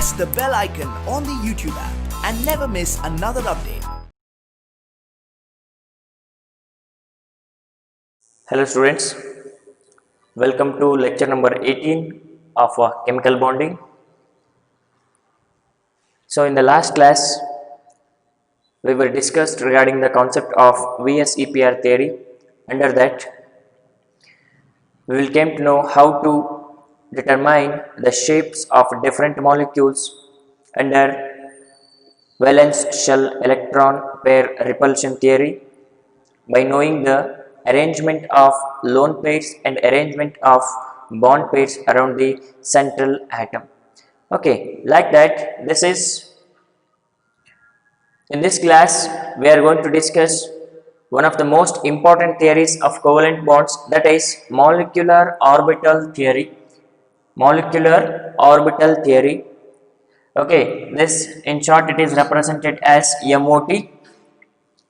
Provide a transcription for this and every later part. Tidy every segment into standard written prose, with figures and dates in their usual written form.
press the bell icon on the YouTube app and never miss another update. Hello students, welcome to lecture number 18 of chemical bonding. So in the last class, we were discussed regarding the concept of VSEPR theory. Under that, we will came to know how to determine the shapes of different molecules under valence shell electron pair repulsion theory by knowing the arrangement of lone pairs and arrangement of bond pairs around the central atom. Okay, like that, in this class we are going to discuss one of the most important theories of covalent bonds, that is molecular orbital theory. Okay, this in short it is represented as MOT.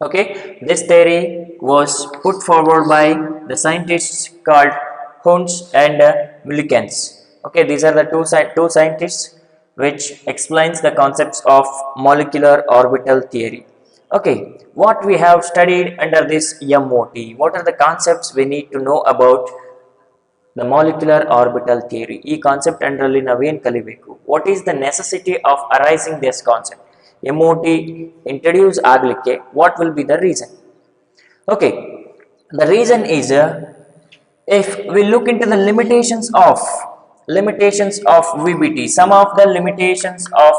Okay, this theory was put forward by the scientists called Hunds and Mullikens. Okay, these are the two scientists which explains the concepts of molecular orbital theory. Okay, what we have studied under this MOT, what are the concepts we need to know about the molecular orbital theory? ಈ concept ಅಂಡರಲ್ಲಿ ನಾವೇನು ಕಲಿಬೇಕು? What is the necessity of arising this concept? MOT introduce ಆಗ್ಲಿಕ್ಕೆ what will be the reason? Okay, the reason is if we look into the limitations of VBT, some of the limitations of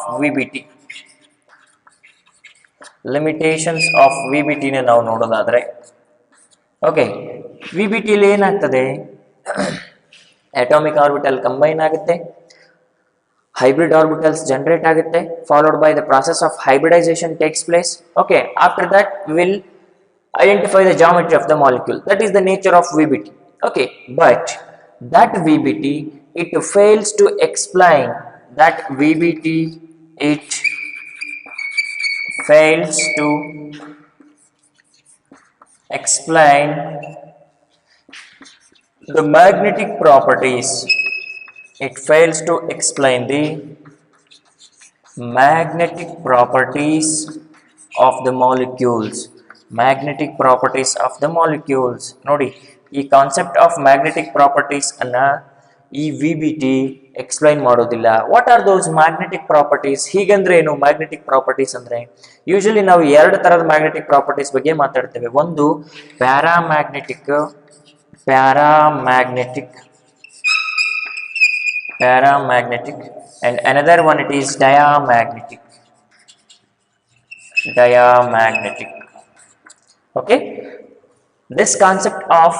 VBT ನ ನಾವು ನೋಡೋದಾದ್ರೆ, okay, VBT ಅಲ್ಲಿ ಏನಾಗ್ತದೆ, atomic orbital combine ಆಗುತ್ತೆ, hybrid orbitals generate ಆಗುತ್ತೆ, followed by the process of hybridization takes place. Okay, after that we will identify the geometry of the molecule. That is the nature of VBT. Okay, but that VBT it fails to explain the magnetic properties. It fails to explain the magnetic properties of the molecules. ನೋಡಿ, ಈ concept of magnetic properties ಅನ್ನ ಈ VBT explain ಮಾಡೋದಿಲ್ಲ. What are those magnetic properties? ಹೀಗಂದ್ರೆ ಏನು magnetic properties ಅಂದ್ರೆ? Usually ನಾವು ಎರಡು ತರದ ಮ್ಯಾಗ್ನೆಟಿಕ್ ಪ್ರಾಪರ್ಟೀಸ್ ಬಗ್ಗೆ ಮಾತಾಡ್ತೇವೆ. ಒಂದು paramagnetic and another one it is diamagnetic. Okay, this concept of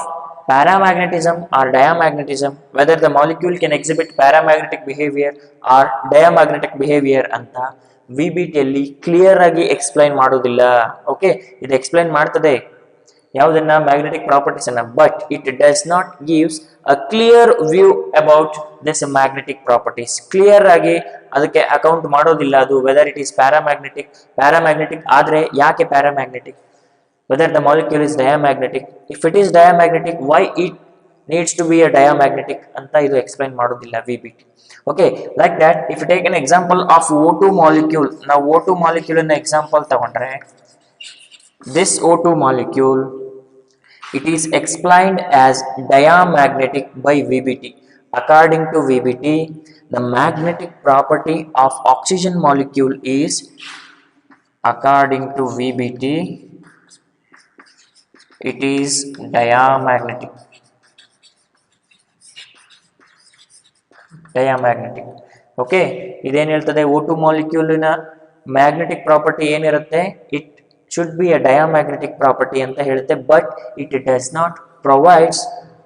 paramagnetism or diamagnetism, whether the molecule can exhibit paramagnetic behavior or diamagnetic behavior ಅಂತ VBT ಅಲ್ಲಿ ಕ್ಲಿಯರ್ ಆಗಿ ಎಕ್ಸ್ಪ್ಲೈನ್ ಮಾಡೋದಿಲ್ಲ. ಓಕೆ, ಇದು ಎಕ್ಸ್ಪ್ಲೈನ್ ಮಾಡ್ತದೆ ಯಾವುದನ್ನ, ಮ್ಯಾಗ್ನೆಟಿಕ್ ಪ್ರಾಪರ್ಟೀಸ್ ಅನ್ನ, but it does not gives a clear view about this magnetic properties. Clear ಆಗಿ ಅದಕ್ಕೆ ಅಕೌಂಟ್ ಮಾಡೋದಿಲ್ಲ ಅದು, ವೆದರ್ ಇಟ್ ಈಸ್ ಪ್ಯಾರಾಮ್ಯಾಗ್ನೆಟಿಕ್ ಆದ್ರೆ ಯಾಕೆ paramagnetic, whether the molecule is diamagnetic, if it is diamagnetic why it needs to be a diamagnetic ಅಂತ ಇದು explain ಮಾಡೋದಿಲ್ಲ VBT. Okay, like that if you take an example of O2 molecule, ನಾವು O2 molecule ಅನ್ನ example ತಗೊಂಡ್ರೆ, this O2 molecule it is explained as diamagnetic by VBT. According to VBT, the magnetic property of oxygen molecule is, according to VBT, it is diamagnetic. Okay, ಇದೇನು ಹೇಳ್ತದೆ, O2 molecule ನ magnetic property ಏನಿರುತ್ತೆ, it should be a diamagnetic property ಅಂತ ಹೇಳುತ್ತೆ, but it does not provides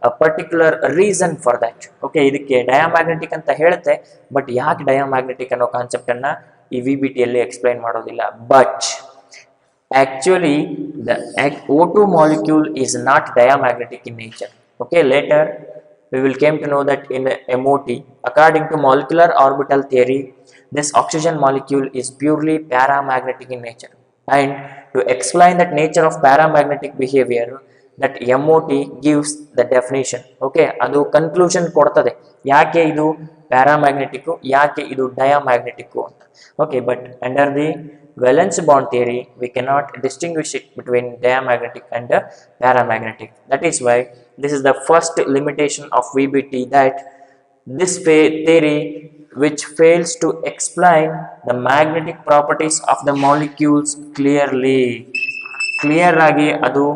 a particular reason for that. Okay, ಇದಕ್ಕೆ diamagnetic ಅಂತ ಹೇಳುತ್ತೆ, but ಯಾಕೆ diamagnetic ಅನ್ನೋ ಕಾನ್ಸೆಪ್ಟ್ ಅನ್ನ ಈ VBT ಅಲ್ಲಿ ಎಕ್ಸ್ಪ್ಲೈನ್ ಮಾಡೋದಿಲ್ಲ. But actually the O2 molecule is not diamagnetic in nature. Okay, later we will came to know that in MOT, according to molecular orbital theory, this oxygen molecule is purely paramagnetic in nature. And to explain that nature of paramagnetic behavior, that MOT gives the definition. Okay, ಅದು conclusion ಕೊಡ್ತದೆ ಯಾಕೆ ಇದು paramagnetic, ಯಾಕೆ ಇದು diamagnetic ಅಂತ. Okay, but under the valence bond theory we cannot distinguish it between diamagnetic and paramagnetic. That is why this is the first limitation of VBT, that this theory which fails to explain the magnetic properties of the molecules clearly. Clear agi adu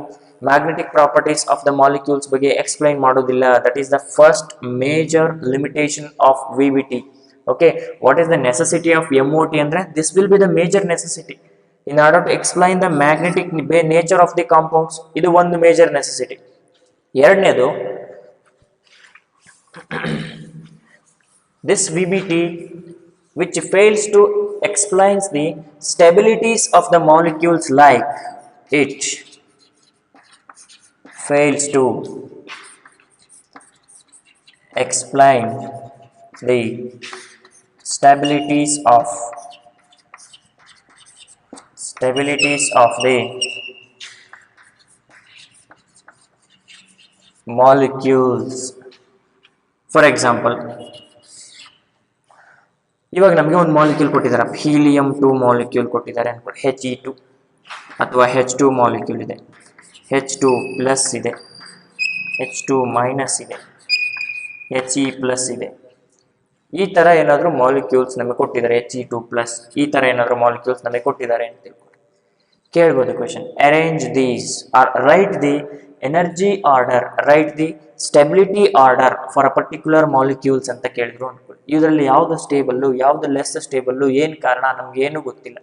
magnetic properties of the molecules ಬಗ್ಗೆ explain ಮಾಡೋದಿಲ್ಲ. That is the first major limitation of VBT. Okay, what is the necessity of MOT andre? This will be the major necessity in order to explain the magnetic nature of the compounds. Idu one major necessity. ಎರಡನೇದು, this VBT which fails to explains the stabilities of the molecules, like it fails to explain the stabilities of the molecules. For example, ಇವಾಗ ನಮಗೆ ಒಂದು molecule ಕೊಟ್ಟಿದ್ದಾರೆ, helium 2 molecule ಕೊಟ್ಟಿದ್ದಾರೆ ಅನ್ಕೊಳ್ಳಿ, He2 ಅಥವಾ H2 molecule ಇದೆ, H2 plus ಇದೆ, H2 minus ಇದೆ, He ಇದೆ. ಈ ತರ ಏನಾದರೂ ಮಾಲಿಕ್ಯೂಲ್ಸ್ ನಮಗೆ ಕೊಟ್ಟಿದ್ದಾರೆ, He2+, ಈ ತರ ಏನಾದರೂ ಮಾಲಿಕ್ಯೂಲ್ಸ್ ನಮಗೆ ಕೊಟ್ಟಿದ್ದಾರೆ ಅಂತ ತಿಳ್ಕೊಳ್ಳಿ. ಕೇಳ್ಬೋದು question, arrange these are right the energy order, right the stability order for a particular molecules ಅಂತ ಕೇಳಿದ್ರು ಅನ್ಕೊಳ್ಳಿ. ಇದರಲ್ಲಿ ಯಾವ್ದು ಸ್ಟೇಬಲ್ಲು, ಯಾವ್ದು ಲೆಸ್ ಸ್ಟೇಬಲ್ಲು, ಏನು ಕಾರಣ ನಮ್ಗೆ ಏನು ಗೊತ್ತಿಲ್ಲ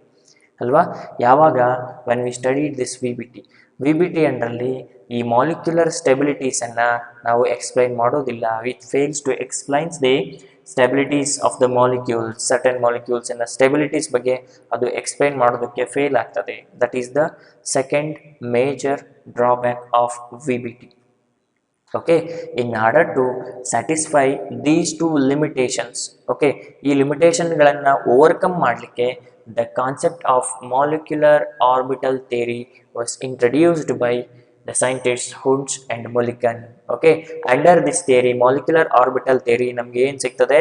ಅಲ್ವಾ. ಯಾವಾಗ when we studied this VBT ಅಂಡರಲ್ಲಿ ಈ ಮಾಲಿಕ್ಯುಲರ್ ಸ್ಟೆಬಿಲಿಟೀಸ್ ಅನ್ನ ನಾವು ಎಕ್ಸ್ಪ್ಲೈನ್ ಮಾಡೋದಿಲ್ಲ. Which fails to explains the stabilities of the molecules, certain molecules ಇನ್ನ ಸ್ಟೆಬಿಲಿಟೀಸ್ ಬಗ್ಗೆ ಅದು ಎಕ್ಸ್ಪ್ಲೈನ್ ಮಾಡೋದಕ್ಕೆ ಫೇಲ್ ಆಗ್ತದೆ. That is the second major drawback of VBT. Okay, in order to satisfy these two limitations, okay, ಈ limitation ಗಳನ್ನ overcome ಮಾಡಲಿಕ್ಕೆ the concept of molecular orbital theory was introduced by the scientists Wundt and Mulliken. Okay, under this theory, molecular orbital theory, ನಮಗೆ ಏನು ಸಿಗ್ತದೆ,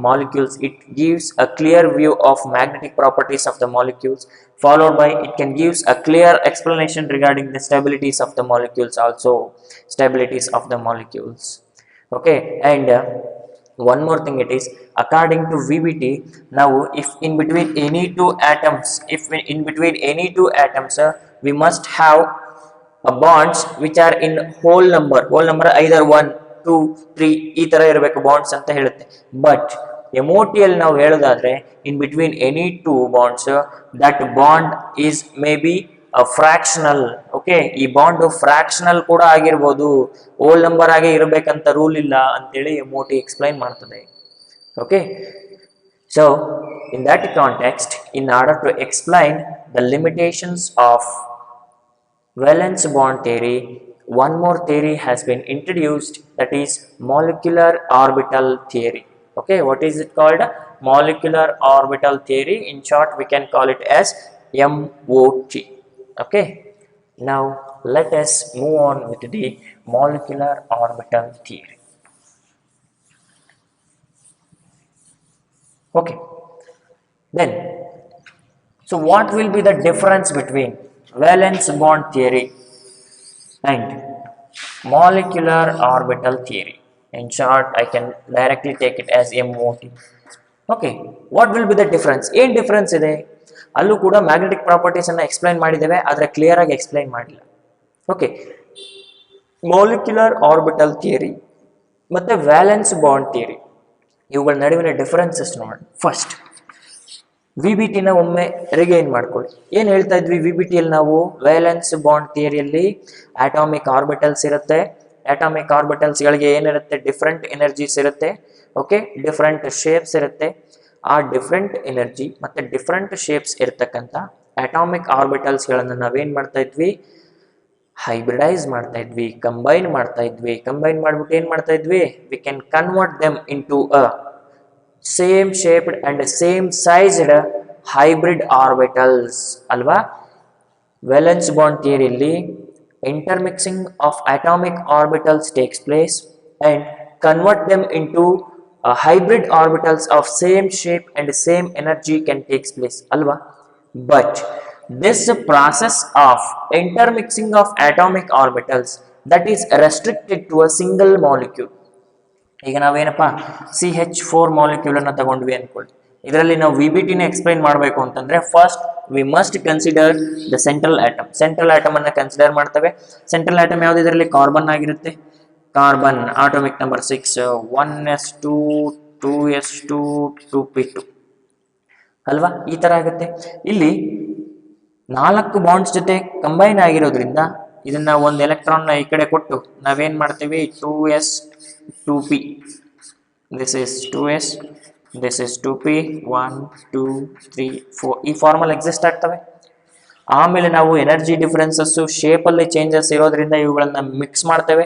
molecules, it gives a clear view of magnetic properties of the molecules, followed by it can gives a clear explanation regarding the stabilities of the molecules, also stabilities of the molecules. Okay, and one more thing, it is according to VBT, now if in between any two atoms, we must have bonds which are in whole number either 1, 2, 3 ಈ ತರ ಇರಬೇಕು bonds ಅಂತ ಹೇಳುತ್ತೆ. But MOT ಅಲ್ಲಿ ನಾವು ಹೇಳೋದಾದ್ರೆ in between any two bonds, that bond is maybe a fractional. Okay, ಈ bond fractional ಕೂಡ ಆಗಿರ್ಬೋದು, ಹೋಲ್ ನಂಬರ್ ಆಗಿ ಇರಬೇಕಂತ ರೂಲ್ ಇಲ್ಲ ಅಂತೇಳಿ MOT ಎಕ್ಸ್ಪ್ಲೈನ್ ಮಾಡ್ತದೆ. Okay, so in that context, in order to explain the limitations of valence bond theory, one more theory has been introduced, that is molecular orbital theory. Okay, what is it called? Molecular orbital theory. In short, we can call it as MOT. Okay, now let us move on with the molecular orbital theory. Okay, then, so what will be the difference between valence bond theory and molecular orbital theory? In short, I can directly take it as MOT. Okay, what will be the difference? ಏನು difference ಇದೆ? ಅಲ್ಲೂ ಕೂಡ magnetic properties ಅನ್ನ explain ಮಾಡಿದ್ದೇವೆ, ಆದರೆ clear ಆಗಿ explain ಮಾಡಿಲ್ಲ. Okay, molecular orbital theory ಮತ್ತೆ ವ್ಯಾಲೆನ್ಸ್ ಬಾಂಡ್ ಥಿಯರಿ, ಇವುಗಳ ನಡುವಿನ ಡಿಫರೆನ್ಸಸ್ ನೋಡಿ. ಫಸ್ಟ್ VBT ನ ಒಮ್ಮೆ ರಿಗೈನ್ ಮಾಡ್ಕೊಳ್ಳಿ. ಏನು ಹೇಳ್ತಾ ಇದ್ವಿ VBT ಅಲ್ಲಿ ನಾವು? ವ್ಯಾಲೆನ್ಸ್ ಬಾಂಡ್ ಥಿಯರಿಯಲ್ಲಿ ಅಟಾಮಿಕ್ ಆರ್ಬಿಟಲ್ಸ್ ಇರುತ್ತೆ. ಅಟಾಮಿಕ್ ಆರ್ಬಿಟಲ್ಸ್ ಗಳಿಗೆ ಏನಿರುತ್ತೆ? ಡಿಫ್ರೆಂಟ್ ಎನರ್ಜೀಸ್ ಇರುತ್ತೆ. ಓಕೆ, ಡಿಫ್ರೆಂಟ್ ಶೇಪ್ಸ್ ಇರುತ್ತೆ. ಆ ಡಿಫ್ರೆಂಟ್ ಎನರ್ಜಿ ಮತ್ತೆ ಡಿಫ್ರೆಂಟ್ ಶೇಪ್ಸ್ ಇರತಕ್ಕಂಥ ಅಟಾಮಿಕ್ ಆರ್ಬಿಟಲ್ಸ್ ಗಳನ್ನ ನಾವೇನ್ ಮಾಡ್ತಾ ಇದ್ವಿ? ಹೈಬ್ರಿಡೈಸ್ ಮಾಡ್ತಾ ಇದ್ವಿ, ಕಂಬೈನ್ ಮಾಡ್ತಾ ಇದ್ವಿ. ಕಂಬೈನ್ ಮಾಡ್ಬಿಟ್ಟು ಏನ್ ಮಾಡ್ತಾ ಇದ್ವಿ? We can convert them into a same shaped and same sized hybrid orbitals ಅಲ್ವಾ? ವೇಲೆನ್ಸ್ ಬಾಂಡ್ ಥಿಯರಿಯಲ್ಲಿ intermixing of atomic orbitals takes place and convert them into hybrid orbitals of same shape and same energy can takes place alva. But this process of intermixing of atomic orbitals that is restricted to a single molecule. ಈಗ ನಾವೇನಪ್ಪ CH4 molecule ಅನ್ನ ತಗೊಂಡ್ವಿ ಅನ್ಕೊಳ್ಳಿ. ಇದರಲ್ಲಿ ನಾವು VBT ನ explain ಮಾಡಬೇಕು ಅಂತಂದ್ರೆ first we must consider the central atom. Central atom ಅನ್ನ ಕನ್ಸಿಡರ್ ಮಾಡ್ತೇವೆ. ಸೆಂಟ್ರಲ್ ಆಟಮ್ ಯಾವ್ದು? ಇದರಲ್ಲಿ ಕಾರ್ಬನ್ ಆಗಿರುತ್ತೆ. Carbon atomic number 6 1s2 2s2 2p2 ಅಲ್ವಾ? ಈ ತರ ಆಗುತ್ತೆ. ಇಲ್ಲಿ 4 ಬಾಂಡ್ಸ್ ಜೊತೆ ಕಂಬೈನ್ ಆಗಿರೋದ್ರಿಂದ ಇದನ್ನ ಒಂದು ಎಲೆಕ್ಟ್ರಾನ್ ಈ ಕಡೆ ಕೊಟ್ಟು ನಾವೇನ್ ಮಾಡ್ತೀವಿ 2s 2p, this is 2s, this is 2p, 1 2 3 4 ಈ ಫಾರ್ಮಲ್ ಎಕ್ಸಿಸ್ಟ್ ಆಗ್ತವೆ. ಆಮೇಲೆ ನಾವು ಎನರ್ಜಿ ಡಿಫರೆನ್ಸಸ್ ಶೇಪ್ ಅಲ್ಲಿ ಚೇಂಜಸ್ ಇರೋದ್ರಿಂದ ಇವುಗಳನ್ನ ಮಿಕ್ಸ್ ಮಾಡ್ತೇವೆ.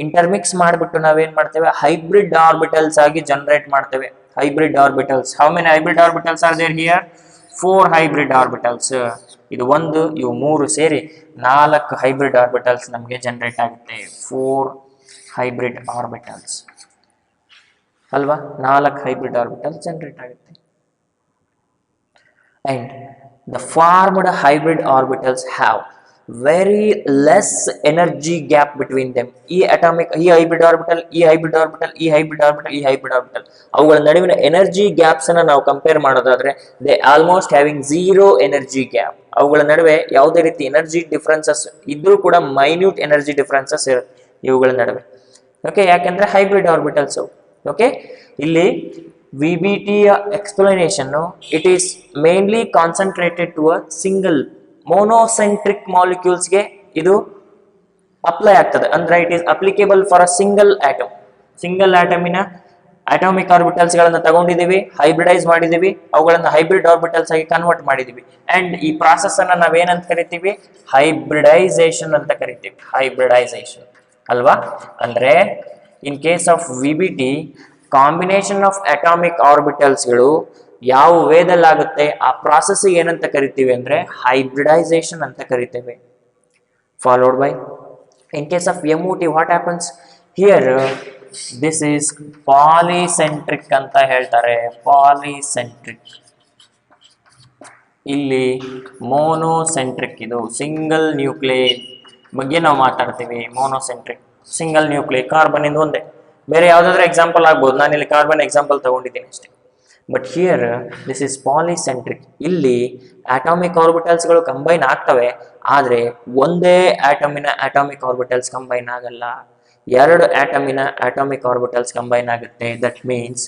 ಇಂಟರ್ಮಿಕ್ಸ್ ಮಾಡಿಬಿಟ್ಟು ನಾವೇನ್ ಮಾಡ್ತೇವೆ ಹೈಬ್ರಿಡ್ ಆರ್ಬಿಟಲ್ಸ್ ಆಗಿ ಜನರೇಟ್ ಮಾಡ್ತೇವೆ. Hybrid orbitals, how many hybrid orbitals are there here? 4 hybrid orbitals. ಇದು ಒಂದು, ಇವು 3 ಸೇರಿ 4 ಹೈಬ್ರಿಡ್ ಆರ್ಬಿಟಲ್ಸ್ ನಮಗೆ ಜನರೇಟ್ ಆಗುತ್ತೆ. 4 ಹೈಬ್ರಿಡ್ ಆರ್ಬಿಟಲ್ಸ್ ಅಲ್ವಾ? 4 ಹೈಬ್ರಿಡ್ ಆರ್ಬಿಟಲ್ಸ್ ಜನರೇಟ್ ಆಗುತ್ತೆ. And the formed hybrid orbitals have very less energy gap between them. ಈ hybrid orbital, ಈ ಹೈಬ್ರಿಡ್ ಆರ್ಬಿಟಲ್, ಈ ಹೈಬ್ರಿಡ್ ಆರ್ಬಿಟಲ್, ಈ ಹೈಬ್ರಿಡ್ ಆರ್ಬಿಟಲ್, ಅವುಗಳ ನಡುವಿನ ಎನರ್ಜಿ ಗ್ಯಾಪ್ಸ್ ಅನ್ನ ನಾವು ಕಂಪೇರ್ ಮಾಡೋದಾದ್ರೆ they almost having zero energy gap. ಅವುಗಳ ನಡುವೆ ಯಾವುದೇ ರೀತಿ ಎನರ್ಜಿ ಡಿಫರೆನ್ಸಸ್ ಇದ್ರೂ ಕೂಡ ಮೈನ್ಯೂಟ್ ಎನರ್ಜಿ ಡಿಫರೆನ್ಸಸ್ ಇರುತ್ತೆ ಇವುಗಳ ನಡುವೆ. ಓಕೆ, ಯಾಕೆಂದ್ರೆ ಹೈಬ್ರಿಡ್ ಆರ್ಬಿಟಲ್ಸ್. ಓಕೆ, ಇಲ್ಲಿ VBT explanation, it is mainly concentrated to a single monocentric molecules ಗೆ ಇದು ಅಪ್ಲೈ ಆಗ್ತದೆ. ಅಂದ್ರೆ it is applicable for a single atom. Single ಆಟಮಿನ ಅಟಾಮಿಕ್ ಆರ್ಬಿಟಲ್ಸ್ ಗಳನ್ನ ತಗೊಂಡಿದೀವಿ, ಹೈಬ್ರಿಡೈಸ್ ಮಾಡಿದೀವಿ, ಅವುಗಳನ್ನ ಹೈಬ್ರಿಡ್ ಆರ್ಬಿಟಲ್ಸ್ ಆಗಿ ಕನ್ವರ್ಟ್ ಮಾಡಿದೀವಿ. ಅಂಡ್ ಈ ಪ್ರಾಸೆಸ್ ಅನ್ನ ನಾವೇನಂತ ಕರಿತೀವಿ? ಹೈಬ್ರಿಡೈಸೇಷನ್ ಅಂತ ಕರಿತೀವಿ. ಹೈಬ್ರಿಡೈಸೇಷನ್ ಅಲ್ವಾ? ಅಂದ್ರೆ in case of VBT combination of atomic orbitals ಗಳು ಯಾವ ವೇದಲ್ಲಾಗುತ್ತೆ ಆ ಪ್ರಾಸೆಸ್ ಏನಂತ ಕರಿತೀವಿ ಅಂದ್ರೆ ಹೈಬ್ರಿಡೈಸೇಷನ್ ಅಂತ ಕರಿತೇವೆ. Followed by in case of MOT what happens here? This is polycentric ಅಂತ ಹೇಳ್ತಾರೆ. ಪಾಲಿಸೆಂಟ್ರಿಕ್. ಇಲ್ಲಿ ಮೋನೋಸೆಂಟ್ರಿಕ್, ಇದು ಸಿಂಗಲ್ ನ್ಯೂಕ್ಲಿಯೈ ಬಗ್ಗೆ ನಾವು ಮಾತಾಡ್ತೀವಿ. ಮೋನೋಸೆಂಟ್ರಿಕ್ ಸಿಂಗಲ್ ನ್ಯೂಕ್ಲಿಯೈ, ಕಾರ್ಬನ್ ಇಂದ ಒಂದೇ. ಬೇರೆ ಯಾವ್ದಾದ್ರು ಎಕ್ಸಾಂಪಲ್ ಆಗ್ಬೋದು, ನಾನು ಇಲ್ಲಿ ಕಾರ್ಬನ್ ಎಕ್ಸಾಂಪಲ್ ತಗೊಂಡಿದ್ದೀನಿ ಅಷ್ಟೇ. But here this is polycentric. ಇಲ್ಲಿ ಅಟಾಮಿಕ್ ಆರ್ಬಿಟಲ್ಸ್ ಗಳು ಕಂಬೈನ್ ಆಗ್ತವೆ, ಆದ್ರೆ ಒಂದೇ ಆಟಮಿನ ಅಟಾಮಿಕ್ ಆರ್ಬಿಟಲ್ಸ್ ಕಂಬೈನ್ ಆಗಲ್ಲ. 2 ಆಟಮಿನ ಅಟಾಮಿಕ್ ಆರ್ಬಿಟಲ್ಸ್ ಕಂಬೈನ್ ಆಗುತ್ತೆ. That means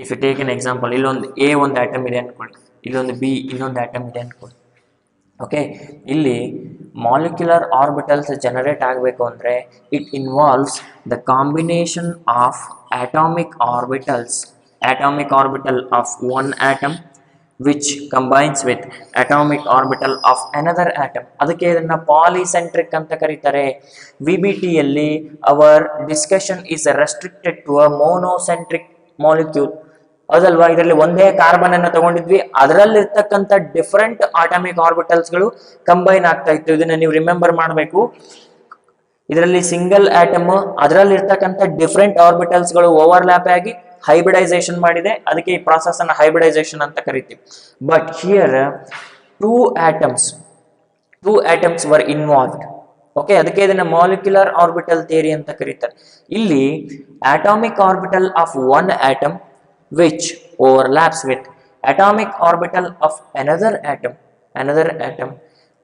if you take an example, ಇಲ್ಲೊಂದು A ಒಂದು ಆಟಮ್ ಇದೆ ಅನ್ಕೊಳ್ಳಿ, ಇಲ್ಲೊಂದು B ಇನ್ನೊಂದು ಆಟಮ್ ಇದೆ ಅನ್ಕೊಳ್ಳಿ. ಓಕೆ, ಇಲ್ಲಿ ಮಾಲಿಕ್ಯುಲರ್ ಆರ್ಬಿಟಲ್ಸ್ ಜನರೇಟ್ ಆಗಬೇಕು ಅಂದ್ರೆ it involves the combination of atomic orbitals, atomic orbital of one atom which combines with atomic orbital of another atom. ಅದಕ್ಕೆ ಇದನ್ನ ಪಾಲಿಸೆಂಟ್ರಿಕ್ ಅಂತ ಕರೀತಾರೆ. VBT ಯಲ್ಲಿ our discussion is restricted to a monocentric molecule. ಅದಲ್ವಾ? ಇದರಲ್ಲಿ ಒಂದೇ ಕಾರ್ಬನ್ ಅನ್ನ ತಗೊಂಡಿದ್ವಿ, ಅದರಲ್ಲಿರ್ತಕ್ಕಂಥ ಡಿಫರೆಂಟ್ ಆಟಮಿಕ್ ಆರ್ಬಿಟಲ್ಸ್ ಗಳು ಕಂಬೈನ್ ಆಗ್ತಾ ಇತ್ತು. ಇದನ್ನ ನೀವು ರಿಮೆಂಬರ್ ಮಾಡಬೇಕು. ಇದರಲ್ಲಿ ಸಿಂಗಲ್ ಆಟಮ್, ಅದರಲ್ಲಿ ಇರ್ತಕ್ಕಂಥ ಡಿಫರೆಂಟ್ ಆರ್ಬಿಟಲ್ಸ್ ಗಳು ಓವರ್ಲ್ಯಾಪ್ ಆಗಿ ಹೈಬ್ರಿಡೈಸೇಷನ್ ಮಾಡಿದೆ. ಅದಕ್ಕೆ ಈ ಪ್ರಾಸೆಸ್ ಅನ್ನ ಹೈಬ್ರಿಡೈಸೇಷನ್ ಅಂತ ಕರಿತೀವಿ. But here two atoms var involved. Okay, ಅದಕ್ಕೆ ಇದನ್ನ ಮಾಲಿಕ್ಯುಲರ್ ಆರ್ಬಿಟಲ್ ಥಿಯರಿ ಅಂತ ಕರೀತಾರೆ. ಇಲ್ಲಿ atomic orbital of one atom which overlaps with atomic orbital of another atom.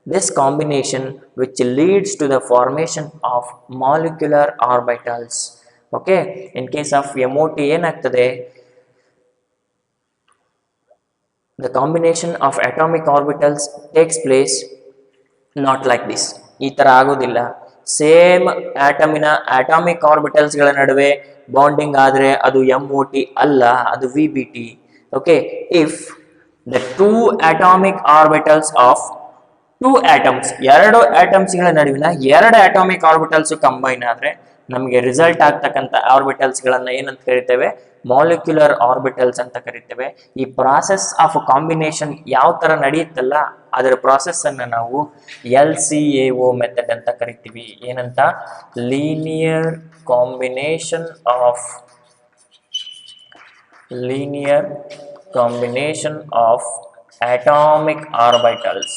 This combination which leads to the formation of molecular orbitals. Okay, in case of MOT ಏನಾಗ್ತದೆ? The combination of atomic orbitals takes place not like this. ಈ ತರ ಆಗೋದಿಲ್ಲ. Same ಆಟಮಿನ atomic orbitals ಗಳ ನಡುವೆ bonding ಆದ್ರೆ ಅದು MOT ಅಲ್ಲ, ಅದು VBT. Okay, if the two atomic orbitals of two atoms, 2 atoms ಗಳ ನಡುವಿನ 2 ಅಟಾಮಿಕ್ ಆರ್ಬಿಟಲ್ಸ್ ಕಂಬೈನ್ ಆದ್ರೆ ನಮಗೆ ರಿಸಲ್ಟ್ ಆಗ್ತಕ್ಕಂಥ ಆರ್ಬಿಟಲ್ಸ್ಗಳನ್ನು ಏನಂತ ಕರಿತೇವೆ, ಮಾಲಿಕ್ಯುಲರ್ ಆರ್ಬಿಟಲ್ಸ್ ಅಂತ ಕರಿತೇವೆ. ಈ ಪ್ರಾಸೆಸ್ ಆಫ್ ಕಾಂಬಿನೇಷನ್ ಯಾವ ತರ ನಡೆಯುತ್ತಲ್ಲ ಅದರ ಪ್ರಾಸೆಸ್ ಅನ್ನ ನಾವು LCAO ಮೆಥಡ್ ಅಂತ ಕರಿತೀವಿ. ಏನಂತ? Linear combination of atomic orbitals.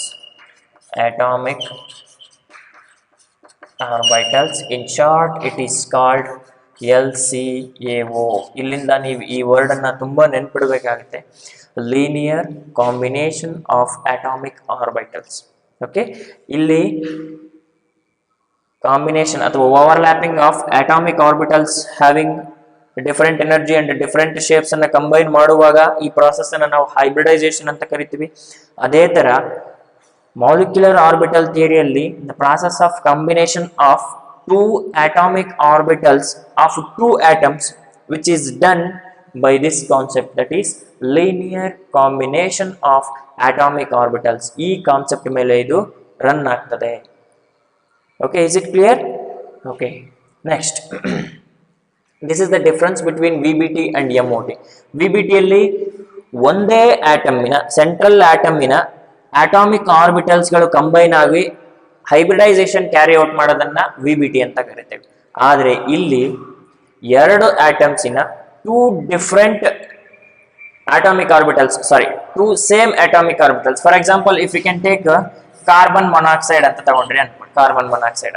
In short, it is called LCAO. ಇಲ್ಲಿಂದ ನೀವು ಈ ವರ್ಡ್ ಅನ್ನ ತುಂಬಾ ನೆನ್ಪಿಡಬೇಕಾಗುತ್ತೆ. Linear combination of atomic orbitals. Okay, ಇಲ್ಲಿ ಕಾಂಬಿನೇಷನ್ ಅಥವಾ overlapping of atomic orbitals having different energy and different shapes ಅನ್ನ ಕಂಬೈನ್ ಮಾಡುವಾಗ ಈ ಪ್ರಾಸೆಸ್ ಅನ್ನ ನಾವು ಹೈಬ್ರಿಡೈಸೇಷನ್ ಅಂತ ಕರಿತೀವಿ. ಅದೇ ತರ ಮಾಲಿಕ್ಯುಲರ್ ಆರ್ಬಿಟಲ್ ಥಿಯರಿಯಲ್ಲಿ the process of combination of two atomic orbitals of two atoms which is done by this concept, that is linear combination of atomic orbitals. ಈ ಕಾನ್ಸೆಪ್ಟ್ ಮೇಲೆ ಇದು ರನ್ ಆಗ್ತದೆ. Okay, is it clear? Okay, next this is the difference between VBT and MOT. VBT ಅಲ್ಲಿ ಒಂದೇ ಆಟಮಿನ central ಆಟಮಿನ atomic orbitals ಗಳು combine ಆಗಿ hybridisation carry out ಮಾಡೋದನ್ನ VBT ಅಂತ ಕರಿತೇವೆ. ಆದ್ರೆ ಇಲ್ಲಿ ಎರಡು ಆಟಮ್ಸಿನ two different atomic orbitals, two same atomic orbitals. For example, if we can take carbon monoxide ಅಂತ ತಗೊಂಡ್ರೆ ಅನ್ಕೊಂಡು, ಕಾರ್ಬನ್ ಮೊನಾಕ್ಸೈಡ್,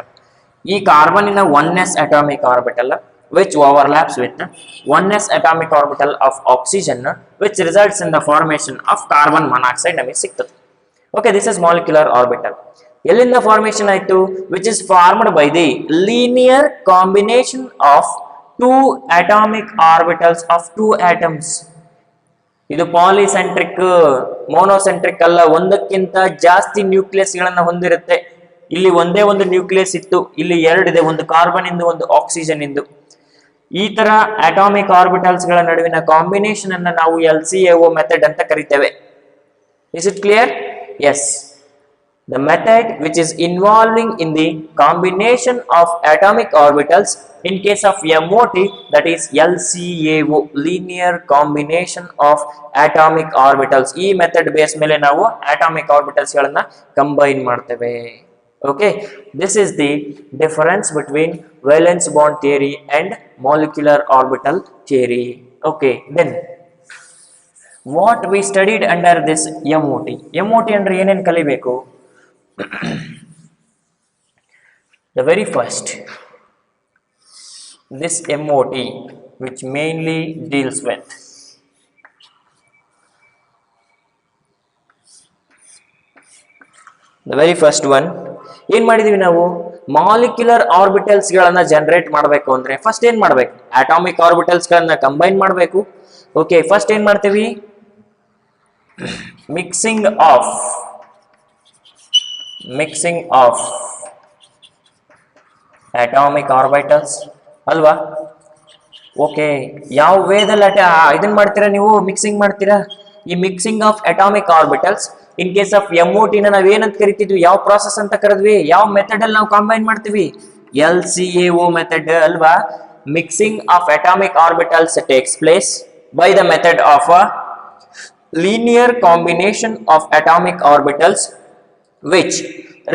ಈ ಕಾರ್ಬನ್ ಇನ 1s atomic orbital which overlaps with 1s atomic orbital of oxygen, which results in the formation of carbon monoxide ನಮಗೆ ಸಿಗ್ತದೆ. Okay, this is molecular orbital. ಎಲ್ಲಿಂದ formation ಆಯ್ತು? which is formed by the linear combination of two atomic orbitals of two atoms. ಇದು ಪಾಲಿಸೆಂಟ್ರಿಕ್, ಮೋನೋಸೆಂಟ್ರಿಕ್ ಅಲ್ಲ, ಒಂದಕ್ಕಿಂತ ಜಾಸ್ತಿ nucleus ಗಳನ್ನ ಹೊಂದಿರುತ್ತೆ. ಇಲ್ಲಿ ಒಂದೇ ಒಂದು ನ್ಯೂಕ್ಲಿಯಸ್ ಇತ್ತು, ಇಲ್ಲಿ ಎರಡಿದೆ, ಒಂದು ಕಾರ್ಬನ್ ಇಂದು ಒಂದು ಆಕ್ಸಿಜನ್ ಇಂದು. ಈ ತರ ಅಟಾಮಿಕ್ ಆರ್ಬಿಟಲ್ಸ್ ಗಳ ನಡುವಿನ ಕಾಂಬಿನೇಷನ್ ಅನ್ನ ನಾವು LCAO ಮೆಥಡ್ ಅಂತ ಕರಿತೇವೆ. Is it clear? Yes. The method which is involving in the combination of atomic orbitals in case of MOT, that is LCAO, linear combination of atomic orbitals. ಈ method base ಮೇಲೆ ನಾವು atomic orbitals ಗಳನ್ನ combine ಮಾಡ್ತೇವೆ. Okay, this is the difference between valence bond theory and molecular orbital theory. Okay, then what we studied under this MOT. MOT ಅಂದ್ರೆ ಏನೇನು ಕಲಿಬೇಕು? The very first, this MOT which mainly deals with the very first one, ಏನ್ ಮಾಡಿದೀವಿ ನಾವು? Molecular orbitals ಗಳನ್ನ generate ಮಾಡಬೇಕು ಅಂದ್ರೆ first ಏನ್ ಮಾಡ್ಬೇಕು? ಅಟಾಮಿಕ್ ಆರ್ಬಿಟಲ್ಸ್ ಗಳನ್ನ ಕಂಬೈನ್ ಮಾಡಬೇಕು. ಓಕೆ, ಫಸ್ಟ್ ಏನ್ ಮಾಡ್ತೀವಿ? ಮಿಕ್ಸಿಂಗ್ ಆಫ್ ಅಟಾಮಿಕ್ ಆರ್ಬಿಟಲ್ಸ್ ಅಲ್ವಾ? ಓಕೆ, ಯಾವ ವೇದಲ್ಲಿ ಇದನ್ನ ಮಾಡ್ತೀರಾ ನೀವು? ಮಿಕ್ಸಿಂಗ್ ಮಾಡ್ತೀರಾ. ಈ mixing of atomic orbitals in case of MOT ನ ನಾವ್ ಏನಂತ ಕರಿತಿದ್ವಿ? ಯಾವ ಪ್ರಾಸೆಸ್ ಅಂತ ಕರೆದ್ವಿ? ಯಾವ ಮೆಥಡ್ ಅಲ್ಲಿ ನಾವು ಕಂಬೈನ್ ಮಾಡ್ತೀವಿ? LCAO ಮೆಥಡ್ ಅಲ್ವಾ? Mixing of atomic orbitals takes place by the method of linear combination of atomic orbitals which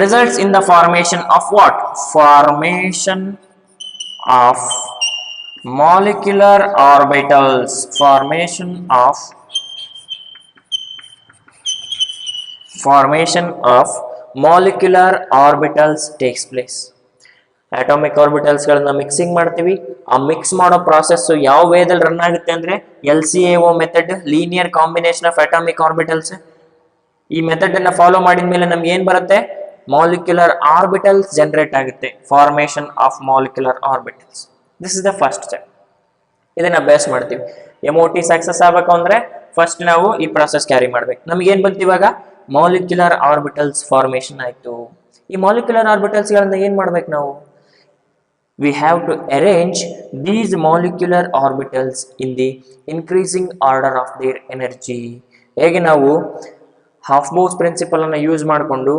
results in the formation of what? Formation of molecular orbitals. Formation of molecular orbitals takes place. Atomic orbitals ಗಳನ್ನ mixing ಮಾಡ್ತೀವಿ. ಆ mix ಮಾಡೋ process ಯಾವ ವೇದಲ್ಲಿ run ಆಗುತ್ತೆ ಅಂದ್ರೆ LCAO method, linear combination of atomic orbitals. ಈ method ಅನ್ನ follow ಮಾಡಿದ ಮೇಲೆ ನಮ್ಗೆ ಏನ್ ಬರುತ್ತೆ? ಮಾಲಿಕ್ಯುಲರ್ ಆರ್ಬಿಟಲ್ಸ್ ಜನರೇಟ್ ಆಗುತ್ತೆ. Formation of molecular orbitals. This is the first step. ಇದನ್ನ ಬೇಸ್ ಮಾಡ್ತೀವಿ. MOT ಸಕ್ಸಸ್ ಆಗಬೇಕು ಅಂದ್ರೆ ಫಸ್ಟ್ ನಾವು ಈ ಪ್ರಾಸೆಸ್ ಕ್ಯಾರಿ ಮಾಡ್ಬೇಕು. ನಮ್ಗೆ ಏನ್ ಬಂತು ಇವಾಗ? ಮಾಲಿಕ್ಯುಲರ್ ಆರ್ಬಿಟಲ್ಸ್ ಫಾರ್ಮೇಶನ್ ಆಯ್ತು. ಈ ಮಾಲಿಕ್ಯುಲರ್ ಆರ್ಬಿಟಲ್ಸ್ ಗಳನ್ನ ಏನ್ ಮಾಡ್ಬೇಕು ನಾವು? We have to arrange these molecular orbitals in the increasing order of their energy. ಹೇಗೆ ನಾವು ಹಾಫ್ಬೋಸ್ ಪ್ರಿನ್ಸಿಪಲ್ ಅನ್ನು ಯೂಸ್ ಮಾಡಿಕೊಂಡು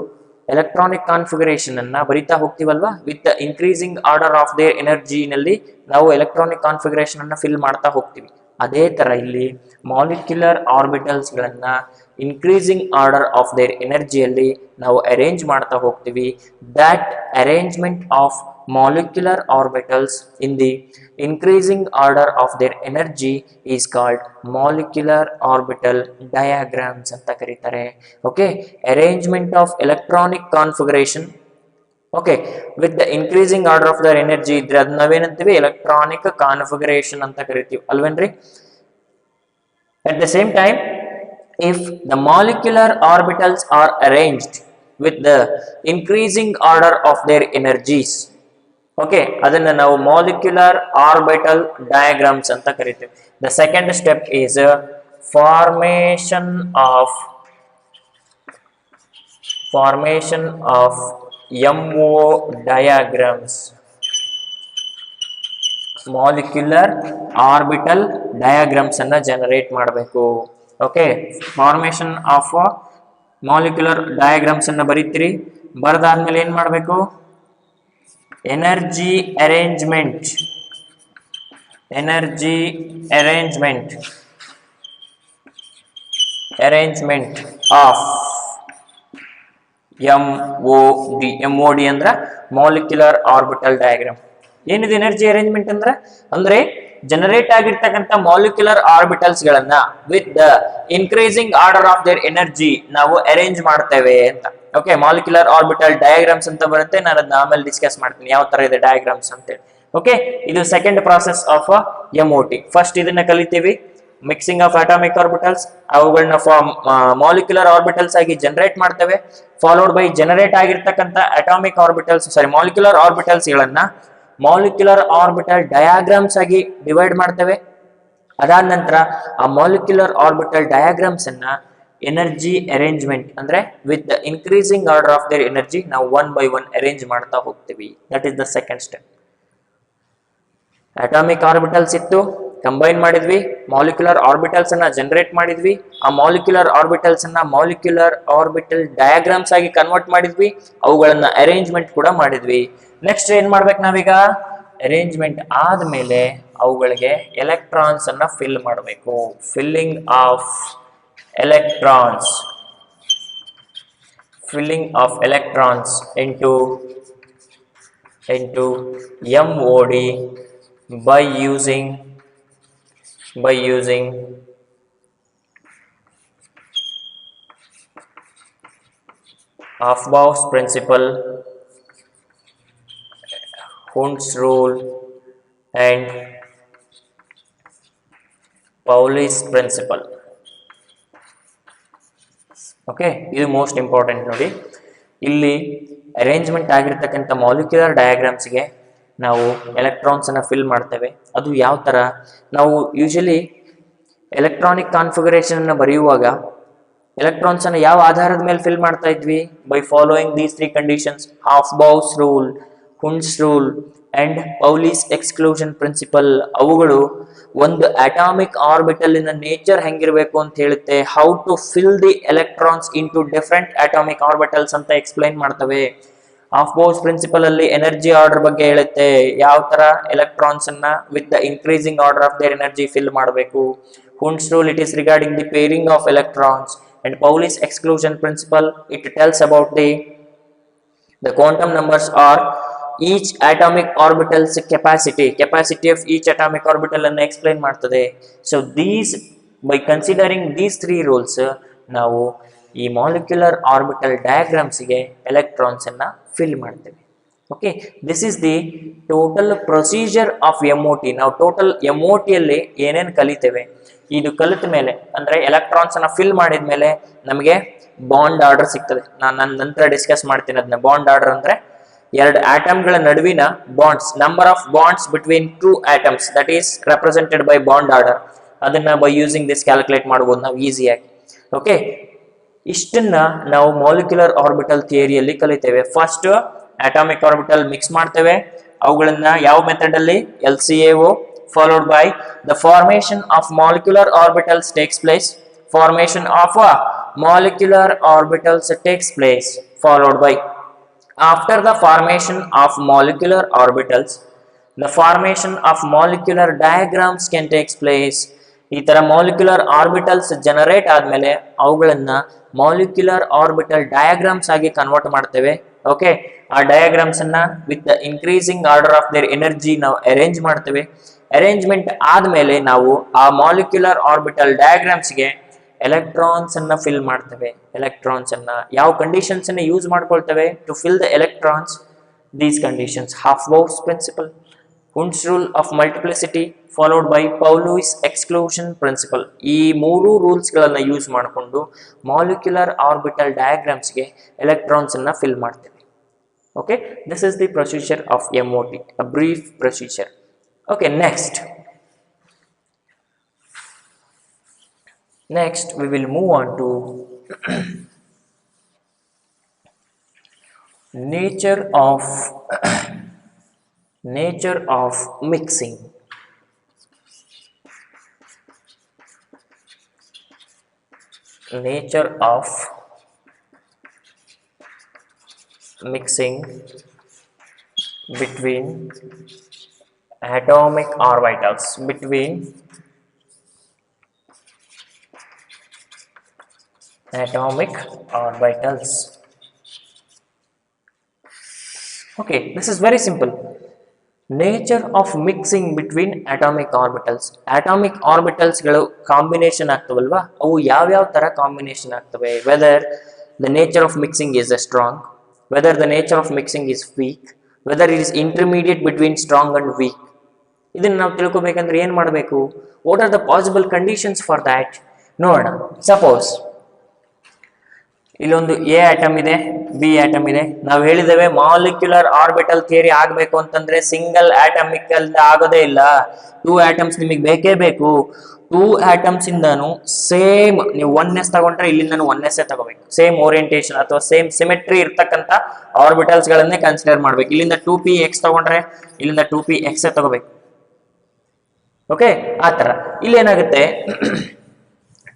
ಎಲೆಕ್ಟ್ರಾನಿಕ್ ಕಾನ್ಫಿಗರೇಷನ್ ಅನ್ನ ಬರಿತಾ ಹೋಗ್ತೀವಲ್ವಾ, with the increasing order of their energy ನಲ್ಲಿ ನಾವು ಎಲೆಕ್ಟ್ರಾನಿಕ್ ಕಾನ್ಫಿಗರೇಷನ್ ಅನ್ನ ಫಿಲ್ ಮಾಡ್ತಾ ಹೋಗ್ತೀವಿ. ಅದೇ ತರ ಇಲ್ಲಿ ಮಾಲಿಕ್ಯುಲರ್ ಆರ್ಬಿಟಲ್ಸ್ ಗಳನ್ನ ಇನ್ಕ್ರೀಸಿಂಗ್ ಆರ್ಡರ್ ಆಫ್ ದೇರ್ ಎನರ್ಜಿಯಲ್ಲಿ ನಾವು ಅರೇಂಜ್ ಮಾಡ್ತಾ ಹೋಗ್ತೀವಿ. That arrangement of molecular orbitals in the increasing order of their energy is called molecular orbital diagrams ಅಂತ ಕರೀತಾರೆ. Okay, arrangement of electronic configuration okay with the increasing order of there energy ಇದ್ರೆ ಅದ್ ನಾವೇನಂತೀವಿ electronic configuration ಅಂತ ಕರಿತೀವಿ ಅಲ್ವೇನ್ರಿ. At the same time, if the molecular orbitals are arranged with the increasing order of their energies, okay, ಅದನ್ನ ನಾವು molecular orbital diagrams ಅಂತ ಕರಿತೀವಿ. The second step is formation of MO diagrams. Molecular orbital diagrams ಅನ್ನ generate ಮಾಡಬೇಕು. Okay, formation of molecular diagrams ಅನ್ನ ಬರೀತೀರಿ. ಬರೆದಾದ್ಮೇಲೆ ಏನ್ ಮಾಡಬೇಕು, energy arrangement of MOD ಅಂದ್ರ ಮಾಲಿಕ್ಯುಲರ್ ಆರ್ಬಿಟಲ್ ಡಯಾಗ್ರಾಮ್. ಏನಿದೆ ಎನರ್ಜಿ ಅರೇಂಜ್ಮೆಂಟ್ ಅಂದ್ರೆ ಜನರೇಟ್ ಆಗಿರ್ತಕ್ಕಂಥ ಮಾಲಿಕ್ಯುಲರ್ ಆರ್ಬಿಟಲ್ಸ್ ಗಳನ್ನ with the increasing order of their energy ನಾವು ಅರೇಂಜ್ ಮಾಡ್ತೇವೆ ಅಂತ. ಓಕೆ, ಮಾಲಿಕ್ಯುಲರ್ ಆರ್ಬಿಟಲ್ ಡಯಾಗ್ರಾಮ್ಸ್ ಅಂತ ಬರುತ್ತೆ. ನಾನು ಅದನ್ನ ಆಮೇಲೆ ಡಿಸ್ಕಸ್ ಮಾಡ್ತೀನಿ ಯಾವ ತರ ಇದೆ ಡಯಾಗ್ರಾಮ್ಸ್ ಅಂತೇಳಿ. ಓಕೆ, ಇದು second process of MOT. First ಇದನ್ನ ಕಲಿತೀವಿ, ಮಿಕ್ಸಿಂಗ್ ಆಫ್ ಅಟಾಮಿಕ್ ಆರ್ಬಿಟಲ್ಸ್. ಅವುಗಳನ್ನ ಮಾಲಿಕ್ಯುಲರ್ ಆರ್ಬಿಟಲ್ಸ್ ಆಗಿ ಜನರೇಟ್ ಮಾಡ್ತೇವೆ. ಫಾಲೋಡ್ ಬೈ ಜನರೇಟ್ ಆಗಿರ್ತಕ್ಕಂಥ ಅಟಾಮಿಕ್ ಆರ್ಬಿಟಲ್ಸ್ ಮಾಲಿಕ್ಯುಲರ್ ಆರ್ಬಿಟಲ್ಸ್ ಗಳನ್ನ ಮಾಲಿಕ್ಯುಲರ್ ಆರ್ಬಿಟಲ್ ಡಯಾಗ್ರಾಮ್ಸ್ ಆಗಿ ಡಿವೈಡ್ ಮಾಡ್ತೇವೆ. ಅದಾದ ನಂತರ ಆ ಮಾಲಿಕ್ಯುಲರ್ ಆರ್ಬಿಟಲ್ ಡಯಾಗ್ರಾಮ್ಸ್ ಅನ್ನ ಎನರ್ಜಿ ಅರೇಂಜ್ಮೆಂಟ್ ಅಂದ್ರೆ with the increasing order of their energy ನಾವು ಒನ್ ಬೈ ಒನ್ ಅರೇಂಜ್ ಮಾಡ್ತಾ ಹೋಗ್ತೀವಿ. That is the second step. Atomic orbitals ಇತ್ತು, ಕಂಬೈನ್ ಮಾಡಿದ್ವಿ, ಮಾಲಿಕ್ಯುಲರ್ ಆರ್ಬಿಟಲ್ಸ್ ಅನ್ನ ಜನರೇಟ್ ಮಾಡಿದ್ವಿ. ಆ ಮಾಲಿಕ್ಯುಲರ್ ಆರ್ಬಿಟಲ್ಸ್ ಅನ್ನ ಮಾಲಿಕ್ಯುಲರ್ ಆರ್ಬಿಟಲ್ ಡಯಾಗ್ರಾಮ್ಸ್ ಆಗಿ ಕನ್ವರ್ಟ್ ಮಾಡಿದ್ವಿ. ಅವುಗಳನ್ನ ಅರೇಂಜ್ಮೆಂಟ್ ಕೂಡ ಮಾಡಿದ್ವಿ. ನೆಕ್ಸ್ಟ್ ಏನ್ ಮಾಡ್ಬೇಕು ನಾವೀಗ, ಅರೇಂಜ್ಮೆಂಟ್ ಆದ್ಮೇಲೆ ಅವುಗಳಿಗೆ ಎಲೆಕ್ಟ್ರಾನ್ಸ್ ಅನ್ನ ಫಿಲ್ ಮಾಡಬೇಕು. Filling of electrons into MOD by using Aufbau's principle, Hund's rule and Pauli's principle. Okay, ಇದು ಮೋಸ್ಟ್ ಇಂಪಾರ್ಟೆಂಟ್ ನೋಡಿ. ಇಲ್ಲಿ ಅರೇಂಜ್ಮೆಂಟ್ ಆಗಿರ್ತಕ್ಕಂಥ ಮಾಲಿಕ್ಯುಲರ್ ಡಯಾಗ್ರಾಮ್ಸ್ಗೆ ನಾವು ಎಲೆಕ್ಟ್ರಾನ್ಸ್ ಅನ್ನ ಫಿಲ್ ಮಾಡ್ತೇವೆ. ಅದು ಯಾವ ತರ, ನಾವು ಯೂಶಲಿ ಎಲೆಕ್ಟ್ರಾನಿಕ್ ಕಾನ್ಫಿಗರೇಷನ್ ಅನ್ನ ಬರೆಯುವಾಗ ಎಲೆಕ್ಟ್ರಾನ್ಸ್ ಅನ್ನ ಯಾವ ಆಧಾರದ ಮೇಲೆ ಫಿಲ್ ಮಾಡ್ತಾ ಇದ್ವಿ, by following these 3 conditions: Aufbau rule, Hund's rule and Pauli's exclusion principle. ಅವುಗಳು ಒಂದು ಅಟಾಮಿಕ್ ಆರ್ಬಿಟಲಿನ ನೇಚರ್ ಹೆಂಗಿರ್ಬೇಕು ಅಂತ ಹೇಳುತ್ತೆ. How to fill the electrons into different atomic orbitals ಅಂತ ಎಕ್ಸ್ಪ್ಲೈನ್ ಮಾಡ್ತವೆ. ಆಫ್ಬೌಸ್ ಪ್ರಿನ್ಸಿಪಲ್ ಅಲ್ಲಿ ಎನರ್ಜಿ ಆರ್ಡರ್ ಬಗ್ಗೆ ಹೇಳುತ್ತೆ, ಯಾವ ತರ ಎಲೆಕ್ಟ್ರಾನ್ಸ್ ಅನ್ನ with the increasing order of their energy fill ಮಾಡಬೇಕು. Hund's rule, it is regarding the pairing of electrons. And Pauli's exclusion principal, it tells about the quantum numbers are each atomic orbital's capacity of each atomic orbital ಅನ್ನು explain ಮಾಡ್ತದೆ. So by considering these 3 rules ನಾವು ಈ molecular orbital diagrams ಗೆ electrons ಅನ್ನ fill ಮಾಡ್ತೇವೆ. Okay, this is the total procedure of MOT. ನಾವು total MOT ಅಲ್ಲಿ ಏನೇನು ಕಲಿತೇವೆ, ಇದು ಕಲಿತ ಮೇಲೆ ಅಂದ್ರೆ ಎಲೆಕ್ಟ್ರಾನ್ಸ್ ಅನ್ನ ಫಿಲ್ ಮಾಡಿದ ಮೇಲೆ ನಮಗೆ ಬಾಂಡ್ ಆರ್ಡರ್ ಸಿಗ್ತದೆ. ನಾನು ನಂತರ ಡಿಸ್ಕಸ್ ಮಾಡ್ತೀನಿ ಅದನ್ನ. ಬಾಂಡ್ ಆರ್ಡರ್ ಅಂದ್ರೆ ಎರಡು ಆಟಮ್ಗಳ ನಡುವಿನ bonds, number of bonds between 2 atoms, that is represented by bond order. ಅದನ್ನ ಬೈ ಯೂಸಿಂಗ್ ದಿಸ್ ಕ್ಯಾಲ್ಕುಲೇಟ್ ಮಾಡಬಹುದು ನಾವು ಈಸಿಯಾಗಿ. ಓಕೆ, ಇಷ್ಟನ್ನ ನಾವು ಮಾಲಿಕ್ಯುಲರ್ ಆರ್ಬಿಟಲ್ ಥಿಯರಿಯಲ್ಲಿ ಕಲಿತೇವೆ. ಫಸ್ಟ್ ಅಟಾಮಿಕ್ ಆರ್ಬಿಟಲ್ ಮಿಕ್ಸ್ ಮಾಡ್ತೇವೆ. ಅವುಗಳನ್ನ ಯಾವ ಮೆಥಡ್ ಅಲ್ಲಿ, LCAO, followed by the formation of molecular orbitals takes place. Formation of molecular orbitals takes place, followed by after the formation of molecular orbitals, the formation of molecular diagrams can take place. ಈ ತರ molecular orbitals generate ಆದ್ಮೇಲೆ ಅವುಗಳನ್ನ molecular orbital diagrams ಆಗಿ convert ಮಾಡ್ತೇವೆ. Okay, ಆ diagrams ಅನ್ನ with the increasing order of their energy ನಾವು arrange ಮಾಡ್ತೇವೆ. ಅರೇಂಜ್ಮೆಂಟ್ ಆದ್ಮೇಲೆ ನಾವು ಆ ಮಾಲಿಕ್ಯುಲರ್ ಆರ್ಬಿಟಲ್ ಡಯಾಗ್ರಾಮ್ಸ್ಗೆ ಎಲೆಕ್ಟ್ರಾನ್ಸ್ ಅನ್ನ ಫಿಲ್ ಮಾಡ್ತೇವೆ. ಎಲೆಕ್ಟ್ರಾನ್ಸ್ ಅನ್ನ ಯಾವ ಕಂಡೀಷನ್ಸ್ ಅನ್ನ ಯೂಸ್ ಮಾಡ್ಕೊಳ್ತೇವೆ to fill the electrons? These conditions aufbau's principle, Hund's rule of multiplicity followed by Pauli's exclusion principle. ಈ ಮೂರು ರೂಲ್ಸ್ ಗಳನ್ನ ಯೂಸ್ ಮಾಡಿಕೊಂಡು ಮಾಲಿಕ್ಯುಲರ್ ಆರ್ಬಿಟಲ್ ಡಯಾಗ್ರಾಮ್ಸ್ ಗೆ ಎಲೆಕ್ಟ್ರಾನ್ಸ್ ಅನ್ನ ಫಿಲ್ ಮಾಡ್ತೇವೆ. Okay, this is the procedure of MOT, a brief procedure. Okay, next we will move on to nature of mixing. Nature of mixing between atomic orbitals, Okay, this is very simple. Nature of mixing between atomic orbitals. Atomic orbitals ಗಳು combination ಆಗ್ತವಲ್ವಾ, ಅವು ಯಾವ್ಯಾವ ತರ combination ಆಗ್ತವೆ? Whether the nature of mixing is strong, whether the nature of mixing is weak, whether it is intermediate between strong and weak. ಇದನ್ನ ನಾವು ತಿಳ್ಕೊಬೇಕಂದ್ರೆ ಏನ್ ಮಾಡಬೇಕು? What are the possible conditions for that? ನೋಡೋಣ. Suppose ಇಲ್ಲೊಂದು A atom ಇದೆ, B atom ಇದೆ. ನಾವು ಹೇಳಿದ್ದೇವೆ ಮಾಲಿಕ್ಯುಲರ್ ಆರ್ಬಿಟಲ್ ಥಿಯರಿ ಆಗ್ಬೇಕು ಅಂತಂದ್ರೆ ಸಿಂಗಲ್ ಆಟಮಿಕ್ ಆಗೋದೇ ಇಲ್ಲ, 2 ಆಟಮ್ಸ್ ನಿಮಗೆ ಬೇಕೇ ಬೇಕು. 2 ಆಟಮ್ಸ್ ಇಂದನು ಸೇಮ್, ನೀವು 1s ತಗೊಂಡ್ರೆ ಇಲ್ಲಿಂದನು 1s ತಗೋಬೇಕು. ಸೇಮ್ ಓರಿಯಂಟೇಷನ್ ಅಥವಾ ಸೇಮ್ ಸಿಮೆಟ್ರಿ ಇರ್ತಕ್ಕಂಥ ಆರ್ಬಿಟಲ್ಸ್ ಗಳನ್ನೇ ಕನ್ಸಿಡರ್ ಮಾಡ್ಬೇಕು. ಇಲ್ಲಿಂದ 2px ತಗೊಂಡ್ರೆ ಇಲ್ಲಿಂದ 2px ತಗೋಬೇಕು. ಓಕೆ, ಆ ತರ ಇಲ್ಲೇನಾಗುತ್ತೆ,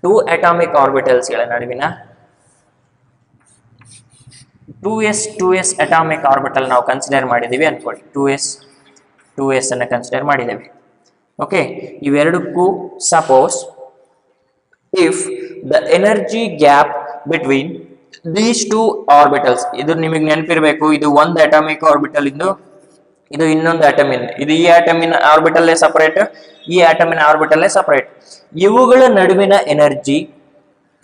2 ಅಟಾಮಿಕ್ ಆರ್ಬಿಟಲ್ಸ್ ಗಳ ನಡುವಿನ 2s ಅಟಾಮಿಕ್ ಆರ್ಬಿಟಲ್ ನಾವು ಕನ್ಸಿಡರ್ ಮಾಡಿದೀವಿ ಅನ್ಕೊಳ್ಳಿ. 2s ಅನ್ನ ಕನ್ಸಿಡರ್ ಮಾಡಿದ್ದೇವೆ. ಓಕೆ, ಇವೆರಡಕ್ಕೂ suppose if the energy gap between these 2 orbitals, ಇದು ನಿಮಗೆ ನೆನಪಿರ್ಬೇಕು, ಇದು ಒಂದು ಅಟಾಮಿಕ್ ಆರ್ಬಿಟಲ್ ಇದ್ದು ಇದು ಇನ್ನೊಂದು ಆಟಮಿನ್, ಇದು ಈ ಆಟಮಿನ ಆರ್ಬಿಟಲ್ಲೇ ಸಪರೇಟ್, ಈ ಆಟಮಿನ ಆರ್ಬಿಟಲ್ಲೇ ಸಪರೇಟ್. ಇವುಗಳ ನಡುವಿನ ಎನರ್ಜಿ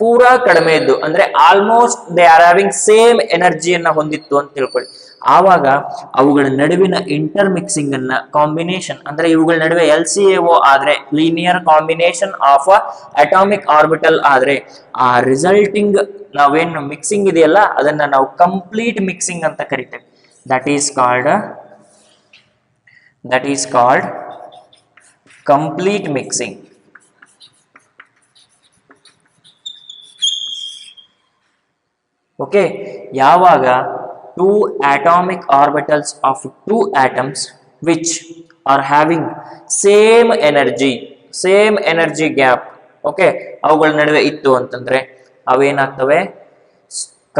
ಪೂರಾ ಕಡಿಮೆ ಇದ್ದು, ಅಂದ್ರೆ almost they are having same ಎನರ್ಜಿಯನ್ನ ಹೊಂದಿತ್ತು ಅಂತ ತಿಳ್ಕೊಳ್ಳಿ. ಆವಾಗ ಅವುಗಳ ನಡುವಿನ ಇಂಟರ್ ಮಿಕ್ಸಿಂಗ್ ಅನ್ನ ಕಾಂಬಿನೇಷನ್, ಅಂದ್ರೆ ಇವುಗಳ ನಡುವೆ LCAO ಆದ್ರೆ, linear combination of atomic orbital ಆದ್ರೆ, ಆ ರಿಸಲ್ಟಿಂಗ್ ನಾವೇನು ಮಿಕ್ಸಿಂಗ್ ಇದೆಯಲ್ಲ ಅದನ್ನ ನಾವು ಕಂಪ್ಲೀಟ್ ಮಿಕ್ಸಿಂಗ್ ಅಂತ ಕರಿತೇವೆ. That is called complete mixing. Okay, ಯಾವಾಗ 2 atomic orbitals of 2 atoms which are having same energy gap, okay, ಅವುಗಳ ನಡುವೆ ಇತ್ತು ಅಂತಂದ್ರೆ ಅವೇನಾಗ್ತವೆ,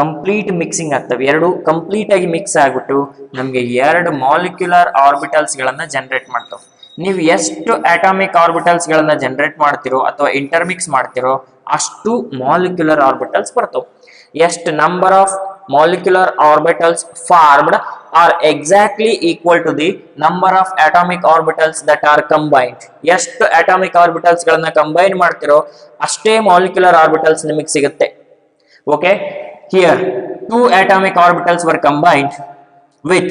ಕಂಪ್ಲೀಟ್ ಮಿಕ್ಸಿಂಗ್ ಆಗ್ತವೆ. ಎರಡು ಕಂಪ್ಲೀಟ್ ಆಗಿ ಮಿಕ್ಸ್ ಆಗ್ಬಿಟ್ಟು ನಮಗೆ 2 ಮಾಲಿಕ್ಯುಲರ್ ಆರ್ಬಿಟಲ್ಸ್ ಗಳನ್ನ ಜನರೇಟ್ ಮಾಡ್ತವೆ. ನೀವು ಎಷ್ಟು ಅಟಾಮಿಕ್ ಆರ್ಬಿಟಲ್ಸ್ ಗಳನ್ನ ಜನರೇಟ್ ಮಾಡ್ತಿರೋ ಅಥವಾ ಇಂಟರ್ಮಿಕ್ಸ್ ಮಾಡ್ತಿರೋ ಅಷ್ಟು ಮಾಲಿಕ್ಯುಲರ್ ಆರ್ಬಿಟಲ್ಸ್ ಬರ್ತವೆ. ಎಷ್ಟು number of molecular orbitals formed are exactly equal to the number of atomic orbitals that are combined. ಎಷ್ಟು atomic orbitals ಗಳನ್ನ ಕಂಬೈನ್ ಮಾಡ್ತಿರೋ ಅಷ್ಟೇ molecular orbitals ನಿಮಗೆ ಸಿಗುತ್ತೆ. Okay, here 2 atomic orbitals were combined with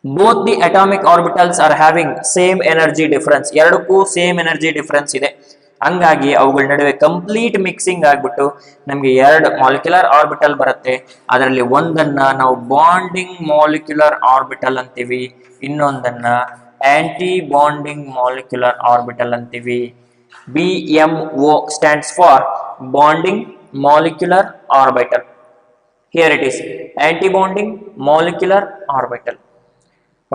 both the atomic orbitals are having same energy difference. ಎರಡಕ್ಕೂ same energy difference ಇದೆ. ಹಂಗಾಗಿ ಅವುಗಳ ನಡುವೆ ಕಂಪ್ಲೀಟ್ ಮಿಕ್ಸಿಂಗ್ ಆಗ್ಬಿಟ್ಟು ನಮಗೆ 2 ಮಾಲಿಕ್ಯುಲರ್ ಆರ್ಬಿಟಲ್ ಬರುತ್ತೆ. ಅದರಲ್ಲಿ ಒಂದನ್ನ ನಾವು ಬಾಂಡಿಂಗ್ ಮಾಲಿಕ್ಯುಲರ್ ಆರ್ಬಿಟಲ್ ಅಂತೀವಿ, ಇನ್ನೊಂದನ್ನ ಆಂಟಿ ಬಾಂಡಿಂಗ್ ಮಾಲಿಕ್ಯುಲರ್ ಆರ್ಬಿಟಲ್ ಅಂತೀವಿ. BMO stands for bonding molecular orbital. Here it is, anti-bonding molecular orbital.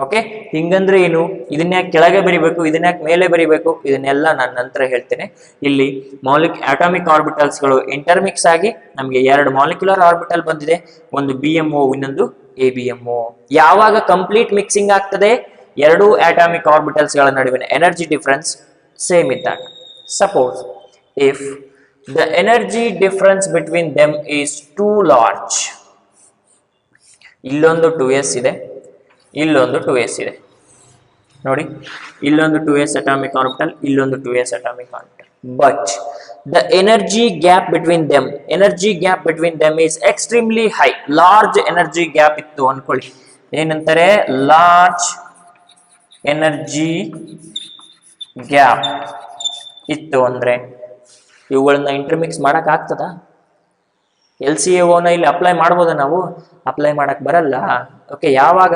Okay, ಹಿಂಗಂದ್ರೆ ಏನು, ಇದನ್ಯಾಕೆ ಕೆಳಗೆ ಬರಿಬೇಕು, ಇದನ್ಯಾಕೆ ಮೇಲೆ ಬರಿಬೇಕು, ಇದನ್ನೆಲ್ಲ ನಾನು ನಂತರ ಹೇಳ್ತೇನೆ. ಇಲ್ಲಿ ಅಟಾಮಿಕ್ ಆರ್ಬಿಟಲ್ಸ್ಗಳು ಇಂಟರ್ಮಿಕ್ಸ್ ಆಗಿ ನಮಗೆ 2 ಮಾಲಿಕ್ಯುಲರ್ ಆರ್ಬಿಟಲ್ ಬಂದಿದೆ, ಒಂದು BMO ಇನ್ನೊಂದು ABMO. ಯಾವಾಗ ಕಂಪ್ಲೀಟ್ ಮಿಕ್ಸಿಂಗ್ ಆಗ್ತದೆ, 2 ಅಟಾಮಿಕ್ ಆರ್ಬಿಟಲ್ಸ್ ಗಳ ನಡುವಿನ ಎನರ್ಜಿ ಡಿಫರೆನ್ಸ್ ಸೇಮ್ ಇದ್ದಾಗ. Suppose if the energy difference between them is two large, ಇಲ್ಲೊಂದು 2s ಇದೆ, ಇಲ್ಲೊಂದು 2s ಇದೆ ನೋಡಿ, ಇಲ್ಲೊಂದು 2s ಅಟಾಮಿಕ್ ಆರ್ಬಿಟಲ್, ಇಲ್ಲೊಂದು 2s atomic orbital. But the energy gap between them is extremely high. Large energy gap ಇತ್ತು ಅನ್ಕೊಳ್ಳಿ, ಏನಂತಾರೆ, ಲಾರ್ಜ್ ಎನರ್ಜಿ ಗ್ಯಾಪ್ ಇತ್ತು ಅಂದ್ರೆ ಇವುಗಳನ್ನ ಇಂಟರ್ಮಿಕ್ಸ್ ಮಾಡಕ್ ಆಗ್ತದ? LCAO ಇಲ್ಲಿ ಅಪ್ಲೈ ಮಾಡ್ಬೋದ? ನಾವು ಅಪ್ಲೈ ಮಾಡಕ್ ಬರಲ್ಲ. ಓಕೆ, ಯಾವಾಗ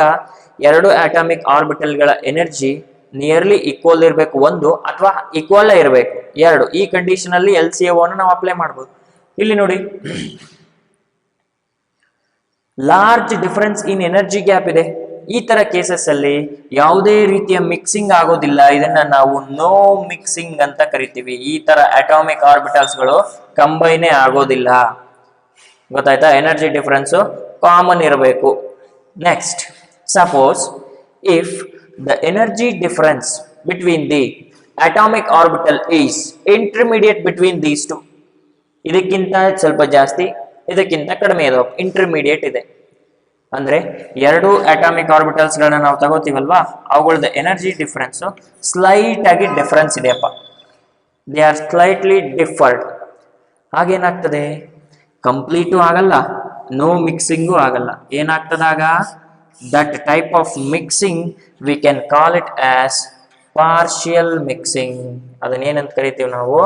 2 ಅಟಾಮಿಕ್ ಆರ್ಬಿಟಲ್ಗಳ ಎನರ್ಜಿ ನಿಯರ್ಲಿ ಈಕ್ವಲ್ ಇರಬೇಕು, ಒಂದು ಅಥವಾ ಈಕ್ವಲ್ ಇರಬೇಕು 2, ಈ ಕಂಡೀಷನ್ ಅಲ್ಲಿ LCAO ನಾವು ಅಪ್ಲೈ ಮಾಡ್ಬೋದು. ಇಲ್ಲಿ ನೋಡಿ, ಲಾರ್ಜ್ ಡಿಫರೆನ್ಸ್ ಇನ್ ಎನರ್ಜಿ ಗ್ಯಾಪ್ ಇದೆ. ಈ ತರ ಕೇಸಸ್ ಅಲ್ಲಿ ಯಾವುದೇ ರೀತಿಯ ಮಿಕ್ಸಿಂಗ್ ಆಗೋದಿಲ್ಲ, ಇದನ್ನ ನಾವು ನೋ ಮಿಕ್ಸಿಂಗ್ ಅಂತ ಕರಿತೀವಿ. ಈ ತರ ಅಟಾಮಿಕ್ ಆರ್ಬಿಟಲ್ಸ್ ಗಳು ಕಂಬೈನೇ ಆಗೋದಿಲ್ಲ. ಗೊತ್ತಾಯ್ತಾ? ಎನರ್ಜಿ ಡಿಫರೆನ್ಸ್ ಕಾಮನ್ ಇರಬೇಕು. Next, suppose if the energy difference between the atomic orbital is intermediate between these two, ಇದಕ್ಕಿಂತ ಸ್ವಲ್ಪ ಜಾಸ್ತಿ, ಇದಕ್ಕಿಂತ ಕಡಿಮೆ ಇದೆ, ಇಂಟರ್ಮೀಡಿಯೇಟ್ ಇದೆ. ಅಂದ್ರೆ 2 ಅಟಾಮಿಕ್ ಆರ್ಬಿಟಲ್ಸ್ ಗಳನ್ನ ನಾವು ತಗೋತೀವಲ್ವಾ, ಅವುಗಳದ್ದು ಎನರ್ಜಿ ಡಿಫರೆನ್ಸ್ ಸ್ಲೈಟ್ ಆಗಿ ಡಿಫರೆನ್ಸ್ ಇದೆಯಪ್ಪ, ದೇ ಆರ್ ಸ್ಲೈಟ್ಲಿ ಡಿಫರ್ಡ್. ಹಾಗೇನಾಗ್ತದೆ, ಕಂಪ್ಲೀಟು ಆಗಲ್ಲ, ನೋ ಮಿಕ್ಸಿಂಗು ಆಗಲ್ಲ. ಏನಾಗ್ತದಾಗ, that type of mixing we can call it as partial mixing. ಅದನ್ನೇನಂತ ಕರಿತೀವಿ ನಾವು?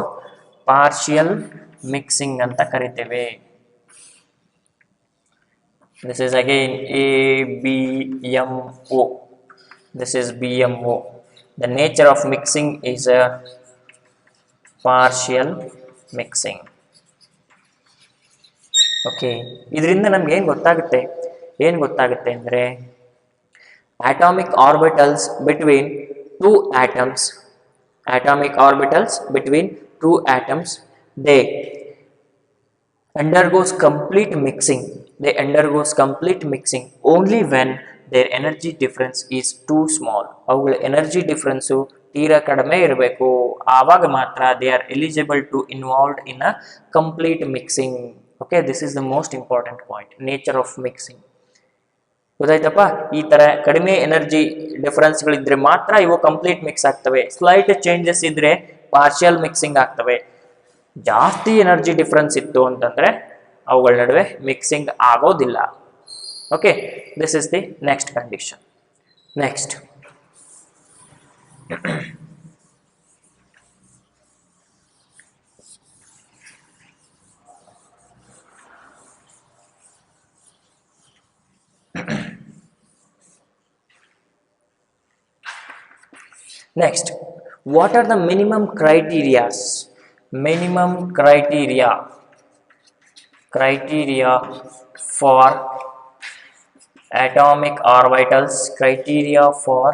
ಪಾರ್ಷಿಯಲ್ ಮಿಕ್ಸಿಂಗ್ ಅಂತ ಕರಿತೇವೆ. This is again ABMO. This is BMO. The nature of mixing is a partial mixing. Okay, ಇದರಿಂದ ನಮ್ಗೆ ಏನು ಗೊತ್ತಾಗುತ್ತೆ ಅಂದರೆ, atomic orbitals between two atoms they undergoes complete mixing only when their energy difference is too small. ಅವುಗಳ energy difference ತೀರಾ ಕಡಿಮೆ ಇರಬೇಕು, ಆವಾಗ ಮಾತ್ರ they are eligible to involved in a complete mixing. Okay, this is the most important point, nature of mixing. ಗೊತ್ತಾಯ್ತಪ್ಪ? ಈ ತರ ಕಡಿಮೆ energy ಡಿಫರೆನ್ಸ್ಗಳಿದ್ರೆ ಮಾತ್ರ ಇವು ಕಂಪ್ಲೀಟ್ ಮಿಕ್ಸ್ ಆಗ್ತವೆ. ಸ್ಲೈಟ್ ಚೇಂಜಸ್ ಇದ್ರೆ ಪಾರ್ಷಿಯಲ್ ಮಿಕ್ಸಿಂಗ್ ಆಗ್ತವೆ. ಜಾಸ್ತಿ ಎನರ್ಜಿ ಡಿಫರೆನ್ಸ್ ಇತ್ತು ಅಂತಂದ್ರೆ ಅವುಗಳ ನಡುವೆ ಮಿಕ್ಸಿಂಗ್ ಆಗೋದಿಲ್ಲ. Okay, this is the next condition. Next, next, what are the minimum criteria for atomic orbitals, criteria for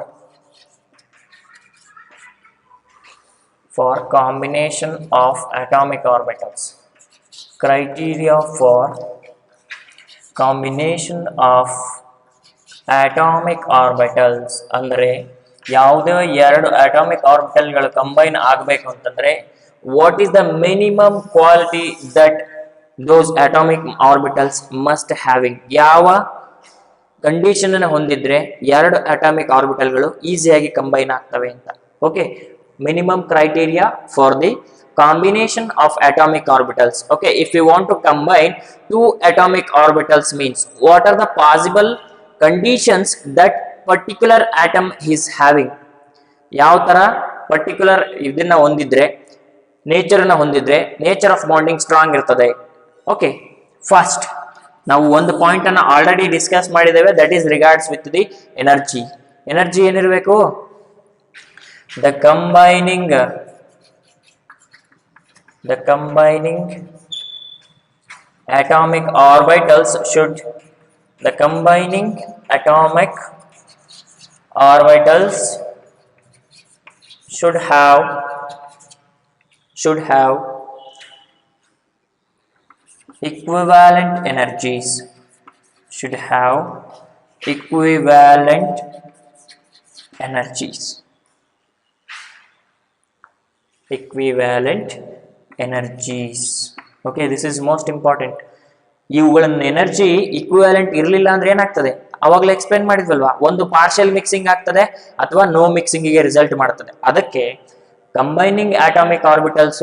combination of atomic orbitals, criteria for combination of atomic orbitals ಅಂದ್ರೆ ಯಾವುದೇ 2 atomic ಆರ್ಬಿಟಲ್ಗಳು combine ಆಗಬೇಕು ಅಂತಂದ್ರೆ what is the minimum quality that those atomic orbitals must having, ಯಾವ condition ಅನ್ನು ಹೊಂದಿದ್ರೆ 2 atomic ಆರ್ಬಿಟಲ್ಗಳು ಈಸಿಯಾಗಿ combine ಆಗ್ತವೆ ಅಂತ. Okay, minimum criteria for the combination of atomic orbitals. Okay, if you want to combine 2 atomic orbitals means what are the possible conditions that particular atom is having. ಯಾವ ತರ particular ಇದನ್ನ ಹೊಂದಿದ್ರೆ, nature ಅನ್ನ ಹೊಂದಿದ್ರೆ nature of bonding strong ಇರ್ತದೆ. Okay, first ನಾವು ಒಂದು point ಅನ್ನ ಆಲ್ರೆಡಿ ಡಿಸ್ಕಸ್ ಮಾಡಿದ್ದೇವೆ, that is regards with the energy. Energy ಏನಿರಬೇಕು? the combining atomic orbitals should, the combining atomic orbitals should have equivalent energies, should have equivalent energies, equivalent energies. Okay, this is most important. ಇವುಗಳನ್ನ energy equivalent ಇರಲಿಲ್ಲ ಅಂದ್ರೆ ಏನಾಗ್ತದೆ, ಅವಾಗಲೇ explain ಮಾಡಿದ್ವಲ್ವಾ, ಒಂದು partial mixing ಆಗ್ತದೆ ಅಥವಾ no ಮಿಕ್ಸಿಂಗಿಗೆ result ಮಾಡ್ತದೆ. ಅದಕ್ಕೆ ಕಂಬೈನಿಂಗ್ ಆಟೋಮಿಕ್ ಆರ್ಬಿಟಲ್ಸ್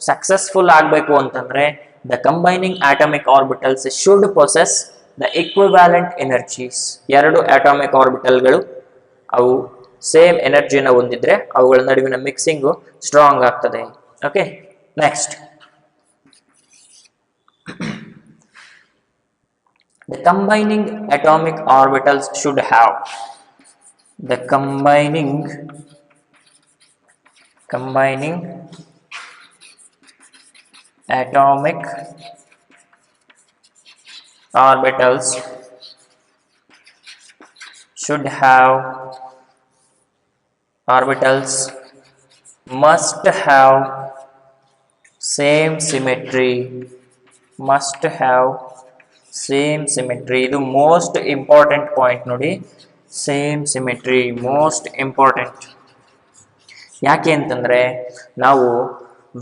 ಸಕ್ಸಸ್ಫುಲ್ ಆಗಬೇಕು ಅಂತಂದ್ರೆ the combining atomic orbitals should possess the equivalent energies. ಎರಡು ಆಟೋಮಿಕ್ ಆರ್ಬಿಟಲ್ಗಳು ಅವು ಸೇಮ್ ಎನರ್ಜಿನ ಹೊಂದಿದ್ರೆ ಅವುಗಳ ನಡುವಿನ ಮಿಕ್ಸಿಂಗು ಸ್ಟ್ರಾಂಗ್ ಆಗ್ತದೆ. Okay, next the combining atomic orbitals should have the combining atomic orbitals should have must have same symmetry, must have same symmetry. ಇದು most important point ನೋಡಿ, same symmetry most important. ಯಾಕೆ ಅಂತಂದ್ರೆ ನಾವು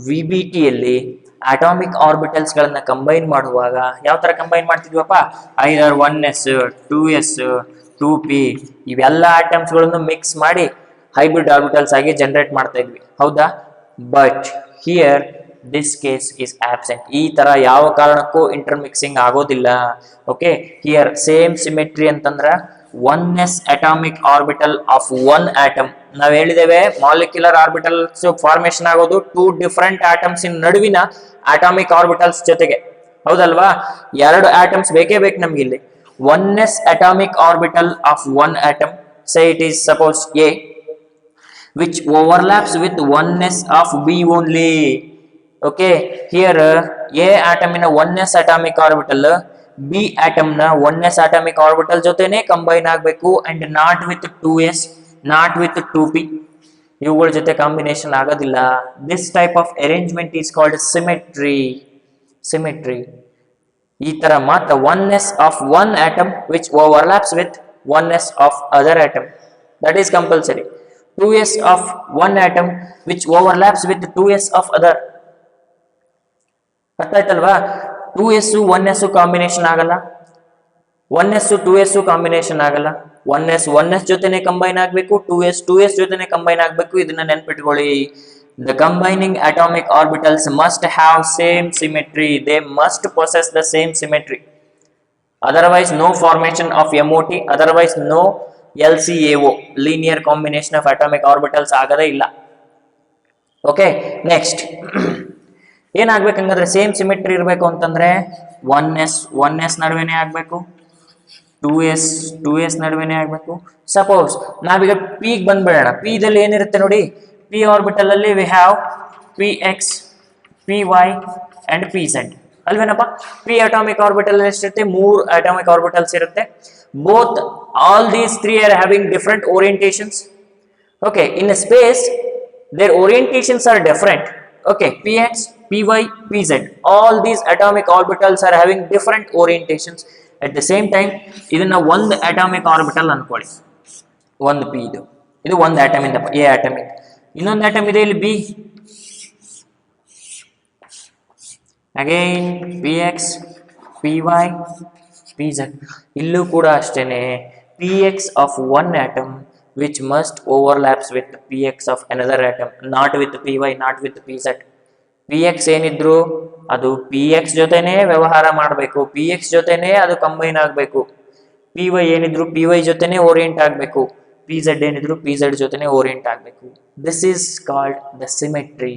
VBTಯಲ್ಲಿ atomic ಆರ್ಬಿಟಲ್ಸ್ಗಳನ್ನ combine ಮಾಡುವಾಗ ಯಾವ ತರ combine ಮಾಡ್ತಿದ್ವಪ್ಪ, ಐದರ್ 1s 2s 2p ಇವೆಲ್ಲ ಆಟಮ್ಸ್ಗಳನ್ನು mix ಮಾಡಿ ಹೈಬ್ರಿಡ್ ಆರ್ಬಿಟಲ್ಸ್ ಆಗಿ ಜನರೇಟ್ ಮಾಡ್ತಾ ಇದ್ವಿ, ಹೌದಾ? But here this case is absent. ಈ ತರ ಯಾವ ಕಾರಣಕ್ಕೂ ಇಂಟರ್ಮಿಕ್ಸಿಂಗ್ ಆಗೋದಿಲ್ಲ. ಓಕೆ, ಹಿಯರ್ ಸೇಮ್ ಸಿಮೆಟ್ರಿ ಅಂತಂದ್ರ 1s atomic orbital of 1 atom. ನಾವ್ ಹೇಳಿದ್ದೇವೆ ಮಾಲಿಕ್ಯುಲರ್ ಆರ್ಬಿಟಲ್ಸ್ ಫಾರ್ಮೇಶನ್ ಆಗೋದು 2 ಡಿಫರೆಂಟ್ ಆಟಮ್ಸ್ ಇನ್ ನಡುವಿನ ಅಟಾಮಿಕ್ ಆರ್ಬಿಟಲ್ಸ್ ಜೊತೆಗೆ, ಹೌದಲ್ವಾ? ಎರಡು ಆಟಮ್ಸ್ ಬೇಕೇ ಬೇಕು ನಮ್ಗೆ ಇಲ್ಲಿ. 1s atomic orbital of 1 atom, say it is suppose A, which overlaps with 1s of B only. Okay, here A atom in a 1s atomic orbital, B atom na 1s atomic orbital jotene combine ಆಗಬೇಕು, and not with 2s, not with 2p. ಇವುಗಳ ಜೊತೆ combination ಆಗೋದಿಲ್ಲ. This type of arrangement is called symmetry. ಈ ತರ ಮಾತ್ರ 1s of one atom which overlaps with 1s of other atom, that is compulsory. 2s of one atom which overlaps with 2s of other. ಅರ್ಥ ಆಯ್ತಲ್ವಾ? 2s 1s combination ಆಗಲ್ಲ, 1s 2s combination ಆಗಲ್ಲ. 1s 1s ಜೊತೆನೆ combine ಆಗಬೇಕು, 2s 2s ಜೊತೆನೆ combine ಆಗಬೇಕು. ಇದನ್ನ ನೆನ್ಪಿಟ್ಕೊಳ್ಳಿ. The combining atomic orbitals must have same symmetry. They must possess the same symmetry. Otherwise, no formation of MOT. Otherwise, no LCAO. Linear combination of atomic orbitals ಆಗದೇ ಇಲ್ಲ. Okay, next. ಏನಾಗಬೇಕಂದ್ರೆ same symmetry ಇರಬೇಕು ಅಂತಂದ್ರೆ 1s ನಡುವೆನೇ ಆಗಬೇಕು, 2s ನಡುವೆನೇ ಆಗಬೇಕು. Suppose ನಾವೀಗ P ಗೆ ಬಂದ್ಬಿಡೋಣ. P ದಲ್ಲಿ ಏನಿರುತ್ತೆ ನೋಡಿ, P ಆರ್ಬಿಟಲ್ ಅಲ್ಲಿ we have px, py and pz ಅಲ್ವೇನಪ್ಪ? P ಅಟಾಮಿಕ್ ಆರ್ಬಿಟಲ್ ಎಷ್ಟಿರುತ್ತೆ? 3 ಅಟಾಮಿಕ್ ಆರ್ಬಿಟಲ್ಸ್ ಇರುತ್ತೆ. Both all these three are having different orientations. Okay, in a space their orientations are different. Okay, px, py, pz, all these atomic orbitals are having different orientations. At the same time ಇದನ್ನ ಒಂದು atomic orbital ಅನ್ಕೊಳ್ಳಿ, ಒಂದು P ಇದು ಒಂದು atom ಇಂದ A atomic, ಇನ್ನೊಂದು atom ಇದೆ ಇಲ್ಲಿ B. Again px, py, pz. ಇಲ್ಲೂ ಕೂಡ ಅಷ್ಟೇನೆ px of one atom which must overlaps with px of another atom, not with py, not with pz. px ಏನಿದ್ರು ಅದು px ಜೊತೆನೆ ವ್ಯವಹಾರ ಮಾಡಬೇಕು, px ಜೊತೆನೆ ಅದು ಕಂಬೈನ್ ಆಗಬೇಕು. py ಏನಿದ್ರು py ಜೊತೆನೆ ಓರಿಯೆಂಟ್ ಆಗಬೇಕು, pz ಏನಿದ್ರು pz ಜೊತೆನೆ ಓರಿಯೆಂಟ್ ಆಗಬೇಕು. This is called the symmetry.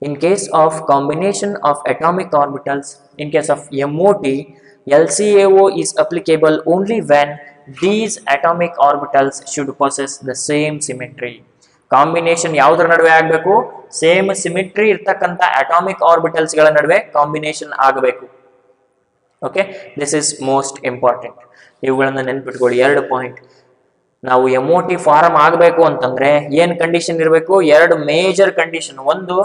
In case of combination of atomic orbitals, in case of MOT, LCAO is applicable only when these atomic orbitals should possess the same symmetry. Combination ಯಾವುದರ ನಡುವೆ ಆಗಬೇಕು? Same symmetry ಇರ್ತಕ್ಕಂಥ atomic orbitals ಗಳ ನಡುವೆ combination ಆಗಬೇಕು. Okay, this is most important. ಇವುಗಳನ್ನ ನೆನ್ಪಿಟ್ಕೊಳ್ಳಿ, 2 point. ನಾವು MOT ಫಾರ್ಮ್ ಆಗಬೇಕು ಅಂತಂದ್ರೆ ಏನ್ ಕಂಡೀಷನ್ ಇರಬೇಕು? ಎರಡು ಮೇಜರ್ ಕಂಡೀಷನ್. ಒಂದು,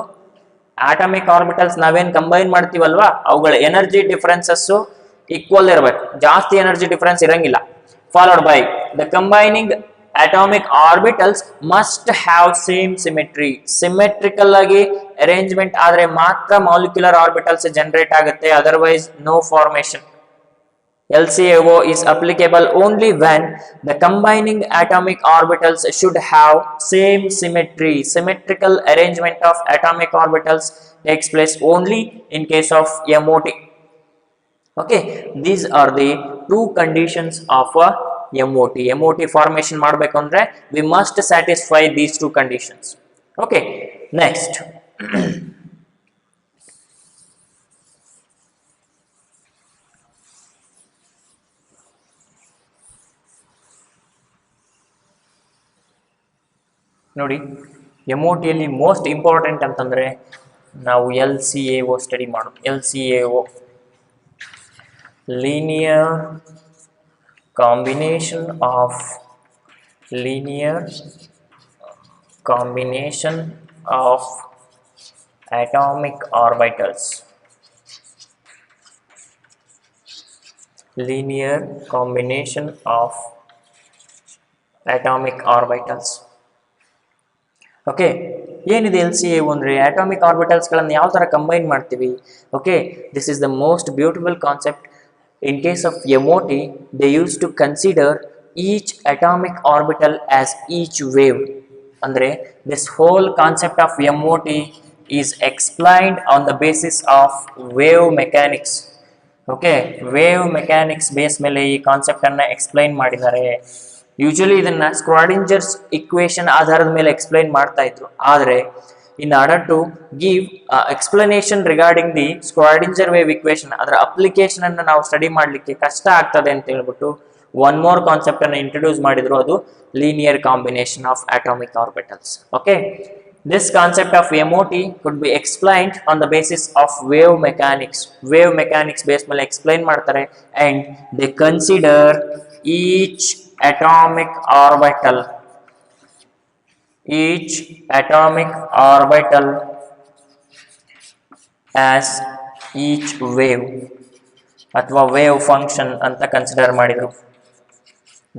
ಆಟಮಿಕ್ ಆರ್ಬಿಟಲ್ಸ್ ನಾವೇನ್ ಕಂಬೈನ್ ಮಾಡ್ತೀವಲ್ವಾ ಅವುಗಳ ಎನರ್ಜಿ ಡಿಫರೆನ್ಸಸ್ ಈಕ್ವಲ್ ಇರಬೇಕು, ಜಾಸ್ತಿ ಎನರ್ಜಿ ಡಿಫರೆನ್ಸ್ ಇರಂಗಿಲ್ಲ. Followed by the combining atomic orbitals must have same symmetry. Symmetrical ಆಗಿ ಅರೇಂಜ್ಮೆಂಟ್ ಆದ್ರೆ ಮಾತ್ರ ಮಾಲಿಕ್ಯುಲರ್ ಆರ್ಬಿಟಲ್ಸ್ ಜನರೇಟ್ ಆಗುತ್ತೆ, otherwise no formation. LCAO is applicable only when the combining atomic orbitals should have same symmetry. Symmetrical arrangement of atomic orbitals takes place only in case of MOT. Okay, these are the two conditions of a MOT. MOT formation ಮಾಡಬೇಕು ಅಂದ್ರೆ we must satisfy these two conditions. Okay, next. ನೋಡಿ, MOT ಯಲ್ಲಿ most important ಅಂತಂದ್ರೆ ನಾವು LCAO study ಮಾಡೋದು. LCAO linear combination of atomic orbitals. Linear combination of atomic orbitals. Okay, ಏನಿದೆ LCAO ಅಂದ್ರೆ atomic orbitals ಗಳನ್ನು ಯಾವ ತರ ಕಂಬೈನ್ ಮಾಡ್ತೀವಿ. Okay, this is the most beautiful concept. In case of MOT, they used to consider each atomic orbital as each wave. Andre, this whole concept of MOT is explained on the basis of wave mechanics. Okay, wave mechanics base ಮೇಲೆ ಈ concept ಅನ್ನ explain ಮಾಡಿದ್ದಾರೆ. Usually ಇದನ್ನ ಸ್ಕ್ರಾಡಿಂಜರ್ಸ್ equation ಆಧಾರದ ಮೇಲೆ explain ಮಾಡ್ತಾ ಇದ್ರು. ಆದ್ರೆ in order to give explanation regarding the Schrodinger wave equation, ಅದರ ಅಪ್ಲಿಕೇಶನ್ ಅನ್ನು ನಾವು ಸ್ಟಡಿ ಮಾಡಲಿಕ್ಕೆ ಕಷ್ಟ ಆಗ್ತದೆ ಅಂತ ಹೇಳ್ಬಿಟ್ಟು ಒನ್ ಮೋರ್ ಕಾನ್ಸೆಪ್ಟ್ ಅನ್ನು ಇಂಟ್ರೊಡ್ಯೂಸ್ ಮಾಡಿದ್ರು, ಅದು linear combination of atomic orbitals. Okay, this concept of MOT could be explained on the basis of wave mechanics. Wave mechanics base ಮೇಲೆ ಎಕ್ಸ್ಪ್ಲೈನ್ ಮಾಡ್ತಾರೆ. and they consider each atomic orbital as each wave ಅಥವಾ wave function ಅಂತ consider ಮಾಡಿದ್ರು.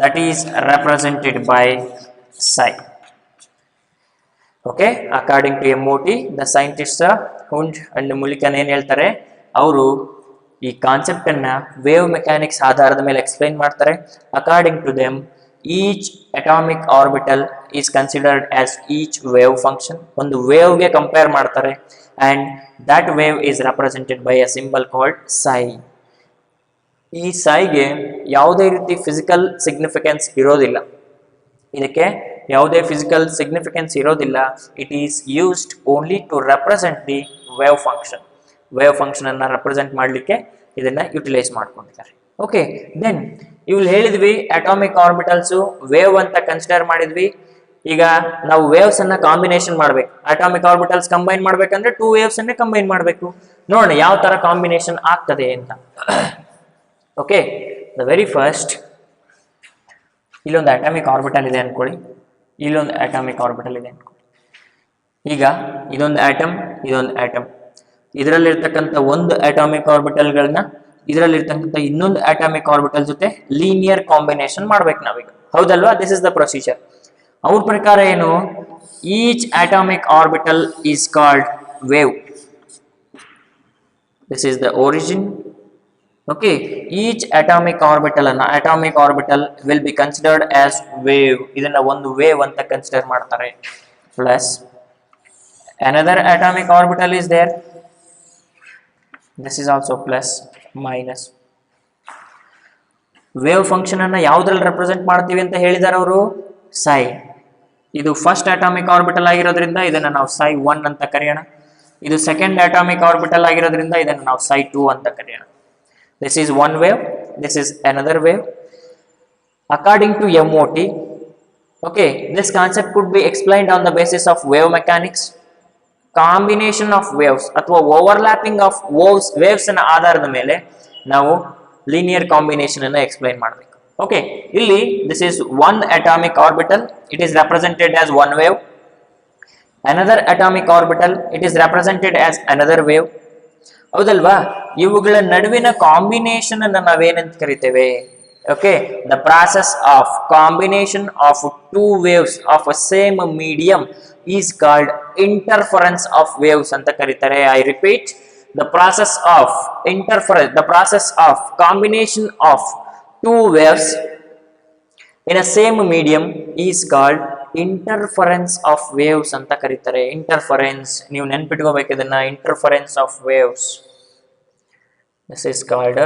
That is represented by psi. Okay, according to MOT the scientist Hund and Mulliken ಏನ್ ಹೇಳ್ತಾರೆ, ಅವರು ಈ concept ಅನ್ನ ವೇವ್ ಮೆಕ್ಯಾನಿಕ್ಸ್ ಆಧಾರದ ಮೇಲೆ ಎಕ್ಸ್ಪ್ಲೈನ್ ಮಾಡ್ತಾರೆ. According to them each atomic orbital is considered as each wave function. ಒಂದು ವೇವ್ಗೆ ಕಂಪೇರ್ ಮಾಡ್ತಾರೆ and that wave is represented by a symbol called psi. ಈ psiಗೆ ಯಾವುದೇ ರೀತಿ ಫಿಸಿಕಲ್ ಸಿಗ್ನಿಫಿಕೆನ್ಸ್ ಇರೋದಿಲ್ಲ. ಇದಕ್ಕೆ ಯಾವುದೇ ಫಿಸಿಕಲ್ ಸಿಗ್ನಿಫಿಕೆನ್ಸ್ ಇರೋದಿಲ್ಲ. It is used only to represent the wave function. Wave function ಅನ್ನ ರೆಪ್ರೆಸೆಂಟ್ ಮಾಡಲಿಕ್ಕೆ ಇದನ್ನ ಯುಟಿಲೈಸ್ ಮಾಡ್ಕೊಂಡಿದ್ದಾರೆ. ಓಕೆ, ದೆನ್ ಇವ್ರು ಹೇಳಿದ್ವಿ ಅಟಾಮಿಕ್ ಆರ್ಬಿಟಲ್ಸ್ ವೇವ್ ಅಂತ ಕನ್ಸಿಡರ್ ಮಾಡಿದ್ವಿ. ಈಗ ನಾವು ವೇವ್ಸ್ ಅನ್ನ ಕಾಂಬಿನೇಷನ್ ಮಾಡ್ಬೇಕು. ಅಟಾಮಿಕ್ ಆರ್ಬಿಟಲ್ಸ್ ಕಂಬೈನ್ ಮಾಡ್ಬೇಕಂದ್ರೆ ಟೂ ವೇವ್ಸ್ ಅನ್ನೇ ಕಂಬೈನ್ ಮಾಡಬೇಕು. ನೋಡೋಣ ಯಾವ ತರ ಕಾಂಬಿನೇಷನ್ ಆಗ್ತದೆ ಅಂತ. ಓಕೆ, ದ ವೆರಿ ಫಸ್ಟ್, ಇಲ್ಲೊಂದು ಅಟಾಮಿಕ್ ಆರ್ಬಿಟಲ್ ಇದೆ ಅನ್ಕೊಳ್ಳಿ, ಇಲ್ಲೊಂದು ಅಟಾಮಿಕ್ ಆರ್ಬಿಟಲ್ ಇದೆ ಅನ್ಕೊಳ್ಳಿ. ಈಗ ಇದೊಂದು ಆಟಮ್, ಇದೊಂದು ಆಟಮ್, ಇದರಲ್ಲಿರ್ತಕ್ಕಂಥ ಒಂದು ಅಟಾಮಿಕ್ ಆರ್ಬಿಟಲ್ಗಳನ್ನ ಇದರಲ್ಲಿರ್ತಕ್ಕಂಥ ಇನ್ನೊಂದು ಅಟಾಮಿಕ್ ಆರ್ಬಿಟಲ್ ಜೊತೆ ಲೀನಿಯರ್ ಕಾಂಬಿನೇಷನ್ ಮಾಡ್ಬೇಕು ನಾವೀಗ, ಹೌದಲ್ವಾ? This is the procedure. ಅವ್ರ ಪ್ರಕಾರ ಏನು, each atomic orbital is called wave. This is the origin. Okay, each atomic orbital ಅನ್ನ atomic orbital will be considered as wave. ಇದನ್ನ ಒಂದು ವೇವ್ ಅಂತ ಕನ್ಸಿಡರ್ ಮಾಡ್ತಾರೆ. Plus another atomic orbital is there. This is also plus minus. Wave function ಅನ್ನ ಯಾವುದ್ರಲ್ಲಿ represent ಮಾಡ್ತೀವಿ ಅಂತ ಹೇಳಿದಾರೆ ಅವರು, psi. ಇದು ಫಸ್ಟ್ ಅಟಾಮಿಕ್ ಆರ್ಬಿಟಲ್ ಆಗಿರೋದ್ರಿಂದ ಇದನ್ನ ನಾವು psi 1 ಅಂತ ಕರೆಯೋಣ. ಇದು ಸೆಕೆಂಡ್ ಅಟಾಮಿಕ್ ಆರ್ಬಿಟಲ್ ಆಗಿರೋದ್ರಿಂದ ಇದನ್ನ ನಾವು psi 2 ಅಂತ ಕರೆಯೋಣ. This is one wave, this is another wave. According to MOT, okay, this concept could be explained on the basis of wave mechanics. Combination of waves ಅಥವಾ overlapping of waves ಅನ್ನ ಆಧಾರದ ಮೇಲೆ ನಾವು ಲೀನಿಯರ್ ಕಾಂಬಿನೇಷನ್ ಅನ್ನ explain ಮಾಡಬೇಕು. Okay, ಇಲ್ಲಿ this is one atomic orbital, it is represented as one wave. Another atomic orbital, it is represented as another wave. ಹೌದಲ್ವಾ? ಇವುಗಳ ನಡುವಿನ ಕಾಂಬಿನೇಷನ್ ಅನ್ನು ನಾವೇನಂತ ಕರಿತೇವೆ? Okay, the process of combination of two waves of a same medium is called interference of waves ಅಂತ ಕರೀತಾರೆ. I repeat, the process of interference, the process of combination of two waves in a same medium is called interference of waves ಅಂತ ಕರೀತಾರೆ. Interference, ನೀವು ನೆನ್ಪಿಟ್ಕೋಬೇಕು ಇದನ್ನ, interference of waves. This is called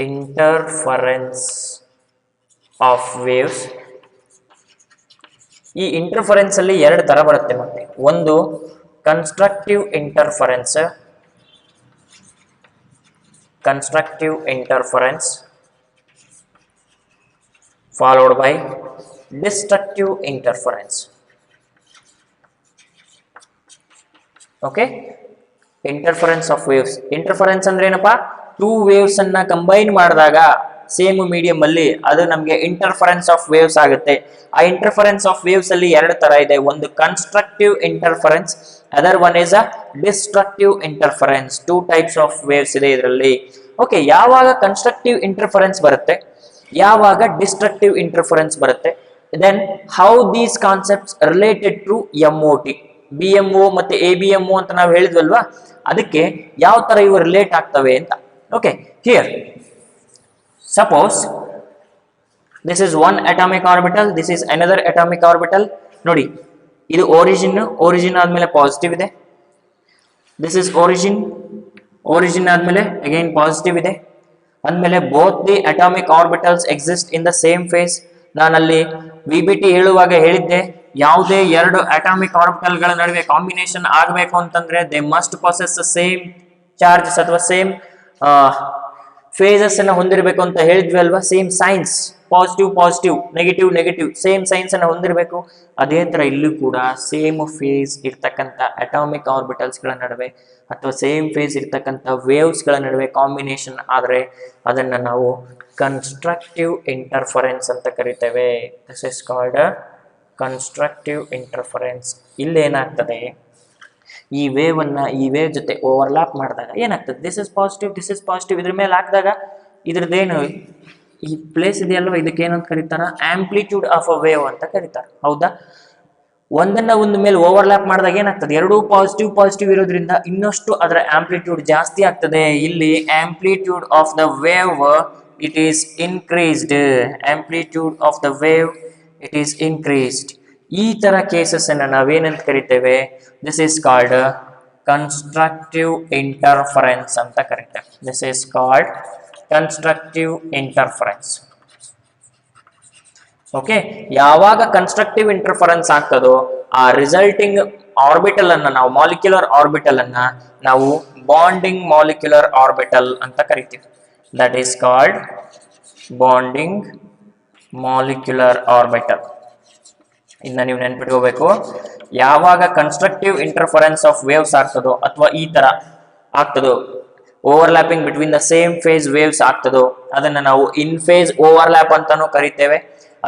interference of waves. ಈ interference ಅಲ್ಲಿ ಎರಡು ತರ ಬರುತ್ತೆ. ಮತ್ತೆ ಒಂದು constructive interference, constructive interference followed by destructive interference. Okay, interference of waves. Interference ಅಂದ್ರೆ ಏನಪ್ಪಾ? ಟೂ ವೇವ್ಸ್ ಅನ್ನ ಕಂಬೈನ್ ಮಾಡಿದಾಗ ಸೇಮ್ ಮೀಡಿಯಂ ಅಲ್ಲಿ ಅದು ನಮಗೆ ಇಂಟರ್ಫರೆನ್ಸ್ ಆಫ್ ವೇವ್ಸ್ ಆಗುತ್ತೆ. ಆ ಇಂಟರ್ಫರೆನ್ಸ್ ಆಫ್ ವೇವ್ಸ್ ಅಲ್ಲಿ ಎರಡು ತರ ಇದೆ. ಒಂದು constructive interference, other one is a destructive interference. Two types of waves ಇದೆ ಇದರಲ್ಲಿ. ಓಕೆ, ಯಾವಾಗ ಕನ್ಸ್ಟ್ರಕ್ಟಿವ್ ಇಂಟರ್ಫರೆನ್ಸ್ ಬರುತ್ತೆ, ಯಾವಾಗ ಡಿಸ್ಟ್ರಕ್ಟಿವ್ ಇಂಟರ್ಫರೆನ್ಸ್ ಬರುತ್ತೆ, then how these concepts related to MOT, BMO ಮತ್ತೆ ABMO ಅಂತ ನಾವು ಹೇಳಿದ್ವಲ್ವಾ, ಅದಕ್ಕೆ ಯಾವ ತರ ಇವು ರಿಲೇಟ್ ಆಗ್ತವೆ ಅಂತ. Okay, here suppose this is one atomic orbital, this is another atomic orbital. ನೋಡಿ, ಇದು ಒರಿಜಿನ್ ಆದ್ಮೇಲೆ ಪಾಸಿಟಿವ್ ಇದೆ. ದಿಸ್ ಇಸ್ ಒರಿಜಿನ್ ಆದ್ಮೇಲೆ ಅಗೈನ್ ಪಾಸಿಟಿವ್ ಇದೆ. ಅಂದಮೇಲೆ both the atomic orbitals exist in the same phase. ನಾನಲ್ಲಿ VBT ಹೇಳುವಾಗ ಹೇಳಿದ್ದೆ, ಯಾವುದೇ ಎರಡು ಅಟಾಮಿಕ್ ಆರ್ಬಿಟಲ್ ಗಳ ನಡುವೆ ಕಾಂಬಿನೇಷನ್ ಆಗಬೇಕು ಅಂತಂದ್ರೆ they must possess same charges ಅಥವಾ ಸೇಮ್ ಫೇಸಸ್ ಅನ್ನ ಹೊಂದಿರಬೇಕು ಅಂತ ಹೇಳಿದ್ವಿ ಅಲ್ವಾ. Same science, positive, negative, same science ಅನ್ನ ಹೊಂದಿರಬೇಕು. ಅದೇ ತರ ಇಲ್ಲೂ ಕೂಡ ಸೇಮ್ ಫೇಸ್ ಇರ್ತಕ್ಕಂಥ ಅಟಾಮಿಕ್ ಆರ್ಬಿಟಲ್ಸ್ ಗಳ ನಡುವೆ ಅಥವಾ ಸೇಮ್ ಫೇಸ್ ಇರ್ತಕ್ಕಂಥ ವೇವ್ಸ್ ಗಳ ನಡುವೆ ಕಾಂಬಿನೇಷನ್ ಆದ್ರೆ ಅದನ್ನ ನಾವು ಕನ್ಸ್ಟ್ರಕ್ಟಿವ್ ಇಂಟರ್ಫರೆನ್ಸ್ ಅಂತ ಕರಿತೇವೆ. This is called constructive interference. ಇಲ್ಲೇನಾಗ್ತದೆ, ಈ ವೇವ್ ಜೊತೆ ಓವರ್ಲ್ಯಾಪ್ ಮಾಡಿದಾಗ ಏನಾಗ್ತದೆ, ದಿಸ್ ಇಸ್ ಪಾಸಿಟಿವ್ ಇದ್ರ ಮೇಲೆ ಹಾಕಿದಾಗ ಇದ್ರದ್ದೇನು ಈ ಪ್ಲೇಸ್ ಇದೆಯಲ್ವ, ಇದಕ್ಕೆ ಏನಂತ ಕರೀತಾರ, ಆಂಪ್ಲಿಟ್ಯೂಡ್ ಆಫ್ ಅ ವೇವ್ ಅಂತ ಕರೀತಾರೆ. ಹೌದಾ? ಒಂದನ್ನ ಒಂದು ಮೇಲೆ ಓವರ್ಲ್ಯಾಪ್ ಮಾಡಿದಾಗ ಏನಾಗ್ತದೆ, ಎರಡೂ ಪಾಸಿಟಿವ್ ಇರೋದ್ರಿಂದ ಇನ್ನಷ್ಟು ಅದರ ಆಂಪ್ಲಿಟ್ಯೂಡ್ ಜಾಸ್ತಿ ಆಗ್ತದೆ. ಇಲ್ಲಿ amplitude of the wave it is increased, amplitude of the wave it is increased. ಈ ತರ ಕೇಸಸ್ ಅನ್ನ ನಾವೇನಂತ ಕರಿತೇವೆ, this is called constructive interference ಅಂತ ಕರಿತೇವೆ. This is called constructive interference. Okay, ಯಾವಾಗ ಕನ್ಸ್ಟ್ರಕ್ಟಿವ್ ಇಂಟರ್ಫರೆನ್ಸ್ ಆಗ್ತದೋ ಆ ರಿಸಲ್ಟಿಂಗ್ ಆರ್ಬಿಟಲ್ ಅನ್ನ ನಾವು, ಮಾಲಿಕ್ಯುಲರ್ ಆರ್ಬಿಟಲ್ ಅನ್ನ ನಾವು ಬಾಂಡಿಂಗ್ ಮಾಲಿಕ್ಯುಲರ್ ಆರ್ಬಿಟಲ್ ಅಂತ ಕರಿತೀವಿ. That is called bonding molecular orbital. ಇನ್ನ ನೀವು ನೆನ್ಪಿಟ್ಕೋಬೇಕು, ಯಾವಾಗ ಕನ್ಸ್ಟ್ರಕ್ಟಿವ್ ಇಂಟರ್ಫರೆನ್ಸ್ ಆಫ್ ವೇವ್ಸ್ ಆಗ್ತದೋ ಅಥವಾ ಈ ತರ ಆಗ್ತದೋ, overlapping between the same phase waves ಆಗ್ತದೋ, ಅದನ್ನ ನಾವು ಇನ್ ಫೇಸ್ ಓವರ್ಲ್ಯಾಪ್ ಅಂತಾನೂ ಕರಿತೇವೆ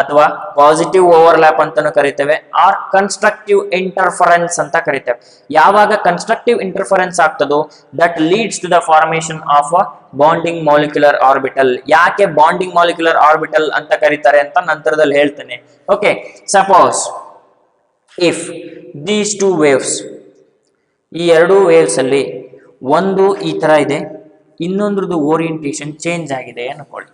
ಅಥವಾ ಪಾಸಿಟಿವ್ ಓವರ್ಲ್ಯಾಪ್ ಅಂತಾನೂ ಕರಿತೇವೆ, ಆರ್ ಕನ್ಸ್ಟ್ರಕ್ಟಿವ್ ಇಂಟರ್ಫರೆನ್ಸ್ ಅಂತ ಕರಿತೇವೆ. ಯಾವಾಗ ಕನ್ಸ್ಟ್ರಕ್ಟಿವ್ ಇಂಟರ್ಫರೆನ್ಸ್ ಆಗ್ತದೋ that leads to the formation of a bonding molecular orbital. ಯಾಕೆ ಬಾಂಡಿಂಗ್ ಮಾಲಿಕ್ಯುಲರ್ ಆರ್ಬಿಟಲ್ ಅಂತ ಕರೀತಾರೆ ಅಂತ ನಂತರದಲ್ಲಿ ಹೇಳ್ತೇನೆ. Okay, suppose if these two waves, ಈ ಎರಡೂ ವೇವ್ಸ್ ಅಲ್ಲಿ ಒಂದು ಈ ತರ ಇದೆ, ಇನ್ನೊಂದ್ರದ್ದು ಓರಿಯಂಟೇಶನ್ ಚೇಂಜ್ ಆಗಿದೆ ಅನ್ಕೊಳ್ಳಿ.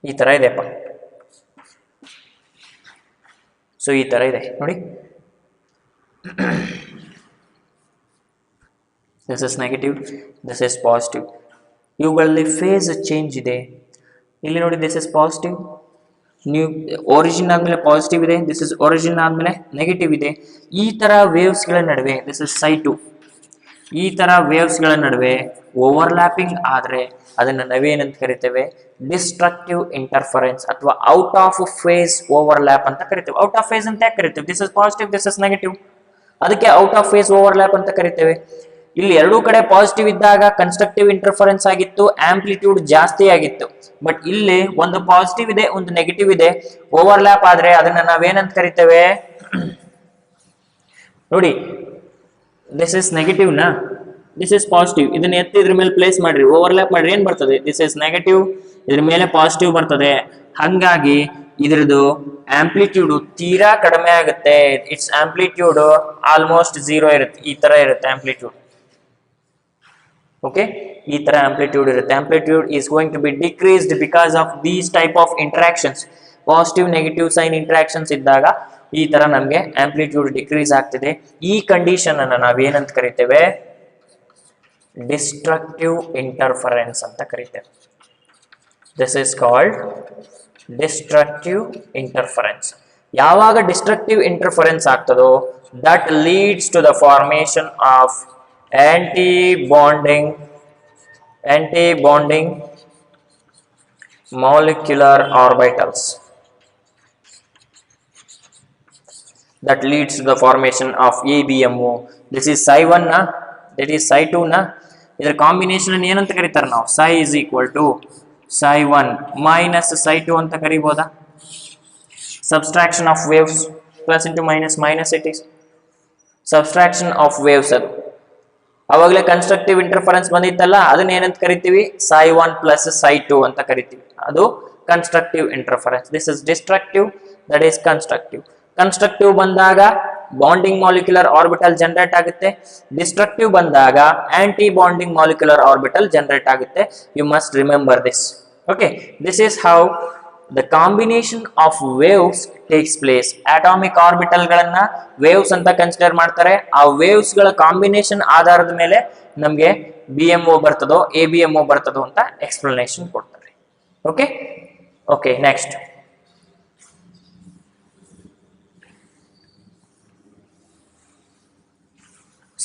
ಈ ತರ ಇದೆಪ್ಪ, ಸೊ ಈ ತರ ಇದೆ ನೋಡಿ. This is negative, this is positive. ಇವುಗಳಲ್ಲಿ ಫೇಸ್ ಚೇಂಜ್ ಇದೆ. ಇಲ್ಲಿ ನೋಡಿ, ದಿಸ್ ಇಸ್ ಪಾಸಿಟಿವ್, ನೀವು ಒರಿಜಿನ್ ಆದ್ಮೇಲೆ ಪಾಸಿಟಿವ್ ಇದೆ, ದಿಸ್ ಇಸ್ ಒರಿಜಿನ್ ಆದ್ಮೇಲೆ ನೆಗೆಟಿವ್ ಇದೆ. ಈ ತರ ವೇವ್ಸ್ ಗಳ ನಡುವೆ, ದಿಸ್ ಇಸ್ ಸೈ2, ಈ ತರ ವೇವ್ಸ್ ಗಳ ನಡುವೆ ಓವರ್ಲ್ಯಾಪಿಂಗ್ ಆದ್ರೆ ಅದನ್ನ ನಾವೇನಂತ ಕರಿತೇವೆ, ಡಿಸ್ಟ್ರಕ್ಟಿವ್ ಇಂಟರ್ಫರೆನ್ಸ್ ಅಥವಾ ಔಟ್ ಆಫ್ ಫೇಸ್ ಓವರ್ಲ್ಯಾಪ್ ಅಂತ ಕರಿತೇವೆ. ಔಟ್ ಆಫ್ ಫೇಸ್ ಅಂತ ಯಾಕೆ ಕರಿತೇವೆ, this is positive, this is negative, ಅದಕ್ಕೆ ಔಟ್ ಆಫ್ ಫೇಸ್ ಓವರ್ಲ್ಯಾಪ್ ಅಂತ ಕರಿತೇವೆ. ಇಲ್ಲಿ ಎರಡೂ ಕಡೆ ಪಾಸಿಟಿವ್ ಇದ್ದಾಗ ಕನ್ಸ್ಟ್ರಕ್ಟಿವ್ ಇಂಟರ್ಫರೆನ್ಸ್ ಆಗಿತ್ತು, ಆಂಪ್ಲಿಟ್ಯೂಡ್ ಜಾಸ್ತಿ ಆಗಿತ್ತು. ಬಟ್ ಇಲ್ಲಿ ಒಂದು ಪಾಸಿಟಿವ್ ಇದೆ, ಒಂದು ನೆಗೆಟಿವ್ ಇದೆ, ಓವರ್ಲ್ಯಾಪ್ ಆದ್ರೆ ಅದನ್ನ ನಾವೇನಂತ ಕರಿತೇವೆ ನೋಡಿ, ದಿಸ್ ಇಸ್ ನೆಗೆಟಿವ್ ನಾ, ದಿಸ್ ಇಸ್ ಪಾಸಿಟಿವ್. ಇದನ್ನ ಎತ್ತಿ ಇದ್ರ ಮೇಲೆ ಪ್ಲೇಸ್ ಮಾಡ್ರಿ, ಓವರ್ಲ್ಯಾಪ್ ಮಾಡ್ರಿ, ಏನ್ ಬರ್ತದೆ? ದಿಸ್ ಇಸ್ ನೆಗೆಟಿವ್, ಇದ್ರ ಮೇಲೆ ಪಾಸಿಟಿವ್ ಬರ್ತದೆ. ಹಂಗಾಗಿ ಇದ್ರದ್ದು ಆಂಪ್ಲಿಟ್ಯೂಡ್ ತೀರಾ ಕಡಿಮೆ ಆಗುತ್ತೆ. ಇಟ್ಸ್ ಆಂಪ್ಲಿಟ್ಯೂಡ್ ಆಲ್ಮೋಸ್ಟ್ 0 ಇರುತ್ತೆ. ಈ ತರ ಇರುತ್ತೆ ಆಂಪ್ಲಿಟ್ಯೂಡ್. ಓಕೆ, ಈ ತರ ಆಂಪ್ಲಿಟ್ಯೂಡ್ ಇರುತ್ತೆ. Amplitude is going to be decreased because of these type of interactions. Positive negative sign interactions ಇದ್ದಾಗ ಈ ತರ ನಮ್ಗೆ ಆಂಪ್ಲಿಟ್ಯೂಡ್ ಡಿಕ್ರೀಸ್ ಆಗ್ತಿದೆ. ಈ ಕಂಡೀಷನ್ ಅನ್ನ ನಾವೇನಂತ ಕರಿತೇವೆ? ಡಿಸ್ಟ್ರಕ್ಟಿವ್ ಇಂಟರ್ಫರೆನ್ಸ್ ಅಂತ ಕರಿತೇವೆ. This is called destructive interference. ಯಾವಾಗ ಡಿಸ್ಟ್ರಕ್ಟಿವ್ ಇಂಟರ್ಫರೆನ್ಸ್ ಆಗ್ತದೋ that leads to the formation of anti-bonding molecular orbitals, that leads to the formation of ABMO. This is psi1 na, that is psi2 na. ಇದರ combination ಅನ್ನು ಏನಂತ ಕರೀತಾರೆ ನಾವು? psi is equal to psi1 minus psi2 ಅಂತ ಕರಿಬೋದಾ? subtraction of waves, plus into minus, minus it is subtraction of waves. ಅದು ಅವಾಗಲೇ constructive interference ಬಂದಿತ್ತಲ್ಲ, ಅದನ್ನ ಏನಂತ ಕರಿತೀವಿ? psi1 plus psi2 ಅಂತ ಕರಿತೀವಿ. ಅದು constructive interference. This is destructive, that is constructive. Constructive ಬಂದಾಗ ಬಾಂಡಿಂಗ್ ಮಾಲಿಕ್ಯುಲರ್ ಆರ್ಬಿಟಲ್ ಜನರೇಟ್ ಆಗುತ್ತೆ. ಡಿಸ್ಟ್ರಕ್ಟಿವ್ ಬಂದಾಗ anti bonding molecular orbital generate ಆಗುತ್ತೆ. You must remember this. Okay, this is how the combination of waves takes place. atomic orbital ಗಳನ್ನ waves ಅಂತ consider ಮಾಡ್ತಾರೆ. ಆ waves ಗಳ combination ಆಧಾರದ ಮೇಲೆ ನಮಗೆ BMO ಬರ್ತದೋ ABMO ಬರ್ತದೋ ಅಂತ ಎಕ್ಸ್ಪ್ಲನೇಷನ್ ಕೊಡ್ತಾರೆ. ಓಕೆ ಓಕೆ, ನೆಕ್ಸ್ಟ್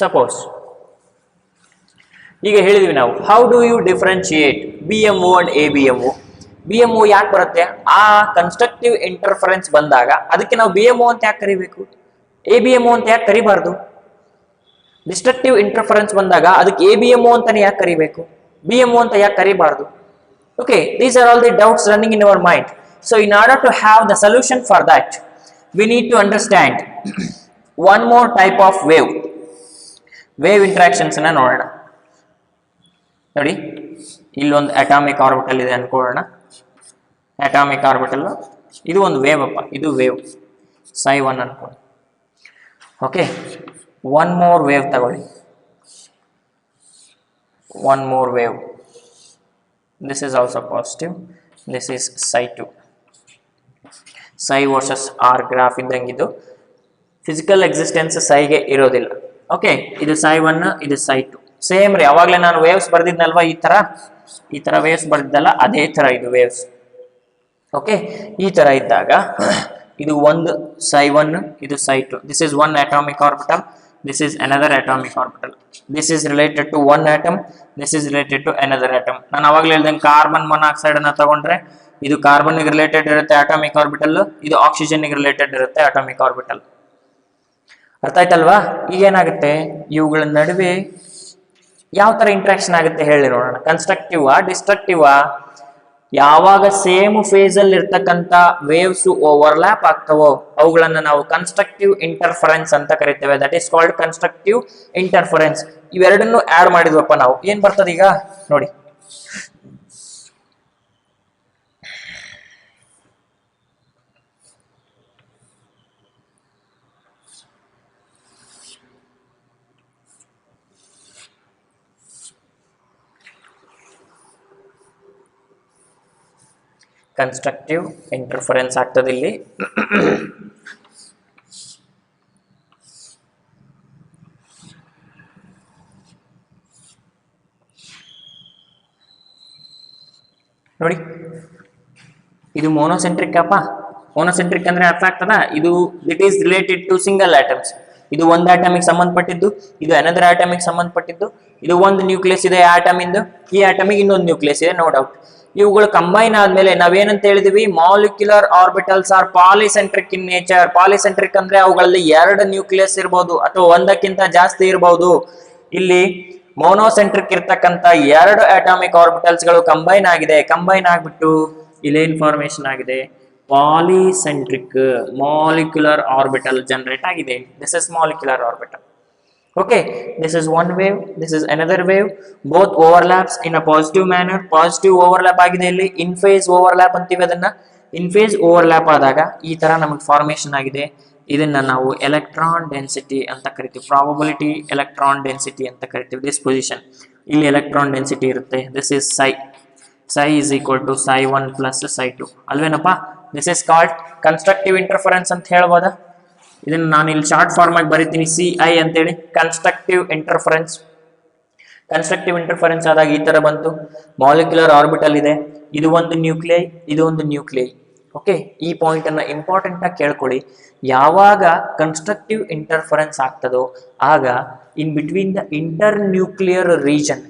ಸಪೋಸ್ ಈಗ ಹೇಳಿದ್ವಿ ನಾವು, how do you differentiate BMO and ABMO? BMO ಯಾಕೆ ಬರುತ್ತೆ? ಆ ಕನ್ಸ್ಟ್ರಕ್ಟಿವ್ ಇಂಟರ್ಫರೆನ್ಸ್ ಬಂದಾಗ ಅದಕ್ಕೆ ನಾವು BMO ಅಂತ ಯಾಕೆ ಕರಿಬೇಕು? ABMO ಅಂತ ಯಾಕೆ ಕರಿಬಾರ್ದು? ಡಿಸ್ಟ್ರಕ್ಟಿವ್ ಇಂಟರ್ಫರೆನ್ಸ್ ಬಂದಾಗ ಅದಕ್ಕೆ ABMO ಅಂತಾನೆ ಯಾಕೆ ಕರಿಬೇಕು? BMO ಅಂತ ಯಾಕೆ ಕರಿಬಾರ್ದು? Okay, these are all the doubts running in our mind. So in order to have the solution for that, we need to understand one more type of wave interactions ಅನ್ನ ನೋಡೋಣ. ನೋಡಿ, ಇಲ್ಲೊಂದು ಅಟಾಮಿಕ್ ಆರ್ಬಿಟಲ್ ಇದೆ ಅನ್ಕೊಳ್ಳೋಣ. Atomic orbital ಇದು ಒಂದು wave ಅಪ್ಪ, ಇದು wave psi1 ಅನ್ಕೊಳ್ಳಿ. ಓಕೆ, ಒನ್ ಮೋರ್ ವೇವ್ ತಗೊಳ್ಳಿ, one more wave. This is also positive, this is psi2. psi versus r graph ಇದ್ದಂಗಿದ್ದು, ಫಿಸಿಕಲ್ ಎಕ್ಸಿಸ್ಟೆನ್ಸ್ psiಗೆ ಇರೋದಿಲ್ಲ. ಓಕೆ, ಇದು psi1, ಇದು psi2. ಸೇಮ್ ರೀ, ಅವಾಗಲೇ ನಾನು ವೇವ್ಸ್ ಬರ್ದಿದ್ನಲ್ವಾ, ಈ ತರ ವೇವ್ಸ್ ಬರ್ದಿದ್ದಲ್ಲ, ಅದೇ ತರ ಇದು ವೇವ್ಸ್. ಓಕೆ, ಈ ತರ ಇದ್ದಾಗ ಇದು ಒಂದು psi1, ಇದು psi2. This is one atomic orbital, this is another atomic orbital. This is related to one atom, this is related to another atom. ನಾನು ಅವಾಗಲೇ ಹೇಳ್ದಂಗೆ ಕಾರ್ಬನ್ ಮೊನಾಕ್ಸೈಡ್ ಅನ್ನ ತಗೊಂಡ್ರೆ ಇದು ಕಾರ್ಬನ್ ರಿಲೇಟೆಡ್ ಇರುತ್ತೆ ಅಟಾಮಿಕ್ ಆರ್ಬಿಟಲ್, ಇದು ಆಕ್ಸಿಜನ್ ರಿಲೇಟೆಡ್ ಇರುತ್ತೆ atomic orbital. ಅರ್ಥ ಆಯ್ತಲ್ವಾ? ಈಗ ಏನಾಗುತ್ತೆ, ಇವುಗಳ ನಡುವೆ ಯಾವ ತರ ಇಂಟ್ರಾಕ್ಷನ್ ಆಗುತ್ತೆ ಹೇಳಿ ನೋಡೋಣ. Constructive destructive? ಯಾವಾಗ ಸೇಮ್ ಫೇಸ್ ಅಲ್ಲಿ ಇರ್ತಕ್ಕಂಥ ವೇವ್ಸ್ ಓವರ್ಲ್ಯಾಪ್ ಆಗ್ತವೋ ಅವುಗಳನ್ನ ನಾವು ಕನ್ಸ್ಟ್ರಕ್ಟಿವ್ ಇಂಟರ್ಫರೆನ್ಸ್ ಅಂತ ಕರಿತೇವೆ. That is called constructive interference. ಇವೆರಡನ್ನು ಆಡ್ ಮಾಡಿದ್ವಪ್ಪ ನಾವು, ಏನ್ ಬರ್ತದೆ ಈಗ ನೋಡಿ. ಕನ್ಸ್ಟ್ರಕ್ಟಿವ್ ಇಂಟರ್ಫರೆನ್ಸ್ ಆಗ್ತದೆ ಇಲ್ಲಿ. ನೋಡಿ, ಇದು ಮೋನೋಸೆಂಟ್ರಿಕ್ ಅಪ್ಪ. ಮೋನೋಸೆಂಟ್ರಿಕ್ ಅಂದ್ರೆ ಅರ್ಥ ಆಗ್ತದ? ಇದು it is related to single atoms. ಇದು ಒಂದು ಆಟಮಿಗೆ ಸಂಬಂಧಪಟ್ಟಿದ್ದು, ಇದು ಅನದರ್ ಆಟಮಿಗೆ ಸಂಬಂಧಪಟ್ಟಿದ್ದು. ಇದು ಒಂದು ನ್ಯೂಕ್ಲಿಯಸ್ ಇದೆ ಆಟಮ್ ಇಂದು, ಈ ಆಟಮಿಗೆ ಇನ್ನೊಂದು ನ್ಯೂಕ್ಲಿಯಸ್ ಇದೆ, ನೋ ಡೌಟ್. ಇವುಗಳು ಕಂಬೈನ್ ಆದ್ಮೇಲೆ ನಾವೇನಂತ ಹೇಳಿದ್ವಿ? Molecular orbitals are polycentric in nature. Polycentric ಅಂದ್ರೆ ಅವುಗಳಲ್ಲಿ ಎರಡು ನ್ಯೂಕ್ಲಿಯಸ್ ಇರಬಹುದು ಅಥವಾ ಒಂದಕ್ಕಿಂತ ಜಾಸ್ತಿ ಇರಬಹುದು. ಇಲ್ಲಿ ಮೋನೋಸೆಂಟ್ರಿಕ್ ಇರ್ತಕ್ಕಂಥ ಎರಡು ಅಟಾಮಿಕ್ ಆರ್ಬಿಟಲ್ಸ್ ಗಳು ಕಂಬೈನ್ ಆಗ್ಬಿಟ್ಟು ಇಲ್ಲೇನ್ ಫಾರ್ಮೇಶನ್ ಆಗಿದೆ, ಪಾಲಿಸೆಂಟ್ರಿಕ್ ಮಾಲಿಕ್ಯುಲರ್ ಆರ್ಬಿಟಲ್ ಜನರೇಟ್ ಆಗಿದೆ. This is molecular orbital. Okay, this is one wave, this is another wave, both overlaps in a positive manner. Positive overlap ಆಗಿದೆ ಇಲ್ಲಿ. In phase overlap ಅಂತೀವಿ ಅದನ್ನ. In phase overlap ಆದಾಗ ಈ ತರ ನಮಗೆ ಫಾರ್ಮೇಶನ್ ಆಗಿದೆ. ಇದನ್ನ ನಾವು ಎಲೆಕ್ಟ್ರಾನ್ ಡೆನ್ಸಿಟಿ ಅಂತ ಕರಿತೀವಿ. ಪ್ರಾಬಬಿಲಿಟಿ ಎಲೆಕ್ಟ್ರಾನ್ ಡೆನ್ಸಿಟಿ ಅಂತ ಕರಿತೀವಿ. ದಿಸ್ ಪೊಸಿಷನ್ ಇಲ್ಲಿ ಎಲೆಕ್ಟ್ರಾನ್ ಡೆನ್ಸಿಟಿ ಇರುತ್ತೆ. This is psi is equal to psi1 plus psi2 ಅಲ್ವೇನಪ್ಪ. This is called constructive interference ಅಂತ ಹೇಳ್ಬೋದಾ. ಇದನ್ನ ನಾನು ಇಲ್ಲಿ ಶಾರ್ಟ್ ಫಾರ್ಮ್ ಆಗಿ ಬರೀತೀನಿ, CI ಅಂತೇಳಿ. ಕನ್ಸ್ಟ್ರಕ್ಟಿವ್ ಇಂಟರ್ಫರೆನ್ಸ್ ಆದಾಗ ಈ ತರ ಬಂತು. ಮಾಲಿಕ್ಯುಲರ್ ಆರ್ಬಿಟಲ್ ಇದೆ, ಇದು ಒಂದು ನ್ಯೂಕ್ಲಿಯೈ, ಇದು ಒಂದು ನ್ಯೂಕ್ಲಿಯೈ. ಓಕೆ, ಈ ಪಾಯಿಂಟ್ ಅನ್ನ ಇಂಪಾರ್ಟೆಂಟ್ ಆಗಿ ಕೇಳ್ಕೊಳ್ಳಿ. ಯಾವಾಗ ಕನ್ಸ್ಟ್ರಕ್ಟಿವ್ ಇಂಟರ್ಫರೆನ್ಸ್ ಆಗ್ತದೋ ಆಗ in between the inter nuclear region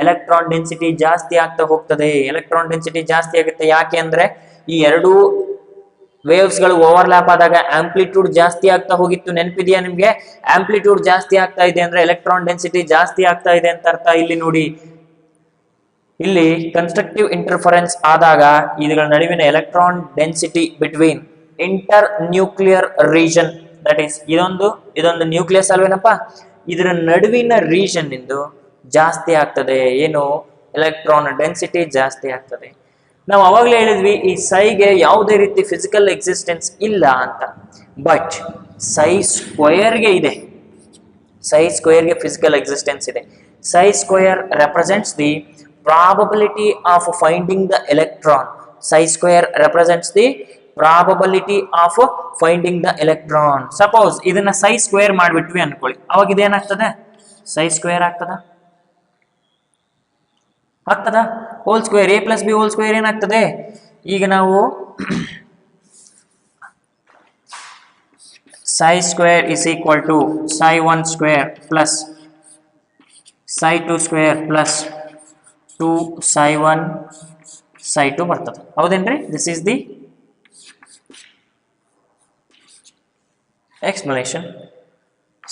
electron density ಜಾಸ್ತಿ ಆಗ್ತಾ ಹೋಗ್ತದೆ. ಎಲೆಕ್ಟ್ರಾನ್ ಡೆನ್ಸಿಟಿ ಜಾಸ್ತಿ ಆಗುತ್ತೆ. ಯಾಕೆ ಅಂದ್ರೆ ಈ ಎರಡು ವೇವ್ಸ್ ಗಳು ಓವರ್ಲ್ಯಾಪ್ ಆದಾಗ ಆಂಪ್ಲಿಟ್ಯೂಡ್ ಜಾಸ್ತಿ ಆಗ್ತಾ ಹೋಗಿತ್ತು. ನೆನಪಿದೆಯಾ ನಿಮ್ಗೆ? ಆಂಪ್ಲಿಟ್ಯೂಡ್ ಜಾಸ್ತಿ ಆಗ್ತಾ ಇದೆ ಅಂದ್ರೆ ಎಲೆಕ್ಟ್ರಾನ್ ಡೆನ್ಸಿಟಿ ಜಾಸ್ತಿ ಆಗ್ತಾ ಇದೆ ಅಂತ ಅರ್ಥ. ಇಲ್ಲಿ ನೋಡಿ, ಇಲ್ಲಿ ಕನ್ಸ್ಟ್ರಕ್ಟಿವ್ ಇಂಟರ್ಫರೆನ್ಸ್ ಆದಾಗ ಇವುಗಳ ನಡುವಿನ electron density between inter nuclear region, that is ಇದೊಂದು ನ್ಯೂಕ್ಲಿಯಸ್ ಅಲ್ವೇನಪ್ಪ, ಇದರ ನಡುವಿನ ರೀಜನ್ ಇಂದು ಜಾಸ್ತಿ ಆಗ್ತದೆ. ಏನು? ಎಲೆಕ್ಟ್ರಾನ್ ಡೆನ್ಸಿಟಿ ಜಾಸ್ತಿ ಆಗ್ತದೆ. ನಾವು ಅವಾಗಲೇ ಹೇಳಿದ್ವಿ ಈ ಸೈಗೆ ಯಾವುದೇ ರೀತಿ ಫಿಸಿಕಲ್ ಎಕ್ಸಿಸ್ಟೆನ್ಸ್ ಇಲ್ಲ ಅಂತ. ಬಟ್ ಸೈ ಸ್ಕ್ವೇರ್ಗೆ ಇದೆ. ಸೈ ಸ್ಕ್ವೇರ್ಗೆ ಫಿಸಿಕಲ್ ಎಕ್ಸಿಸ್ಟೆನ್ಸ್ ಇದೆ. Psi square represents the probability of finding the electron. Psi square represents the probability of finding the electron. Suppose ಇದನ್ನ ಸೈ ಸ್ಕ್ವೇರ್ ಮಾಡಿಬಿಟ್ವಿ ಅನ್ಕೊಳ್ಳಿ, ಅವಾಗ ಇದೇನಾಗ್ತದೆ? ಸೈ ಸ್ಕ್ವೇರ್ ಆಗ್ತದ? Whole square, a plus B whole square ಏನಾಗ್ತದೆ? ಈಗ ನಾವು psi square is equal to psi1 square plus psi2 square plus 2 psi1 psi2 ಬರ್ತದೆ. ಹೌದೇನ್ರಿ? This is the explanation.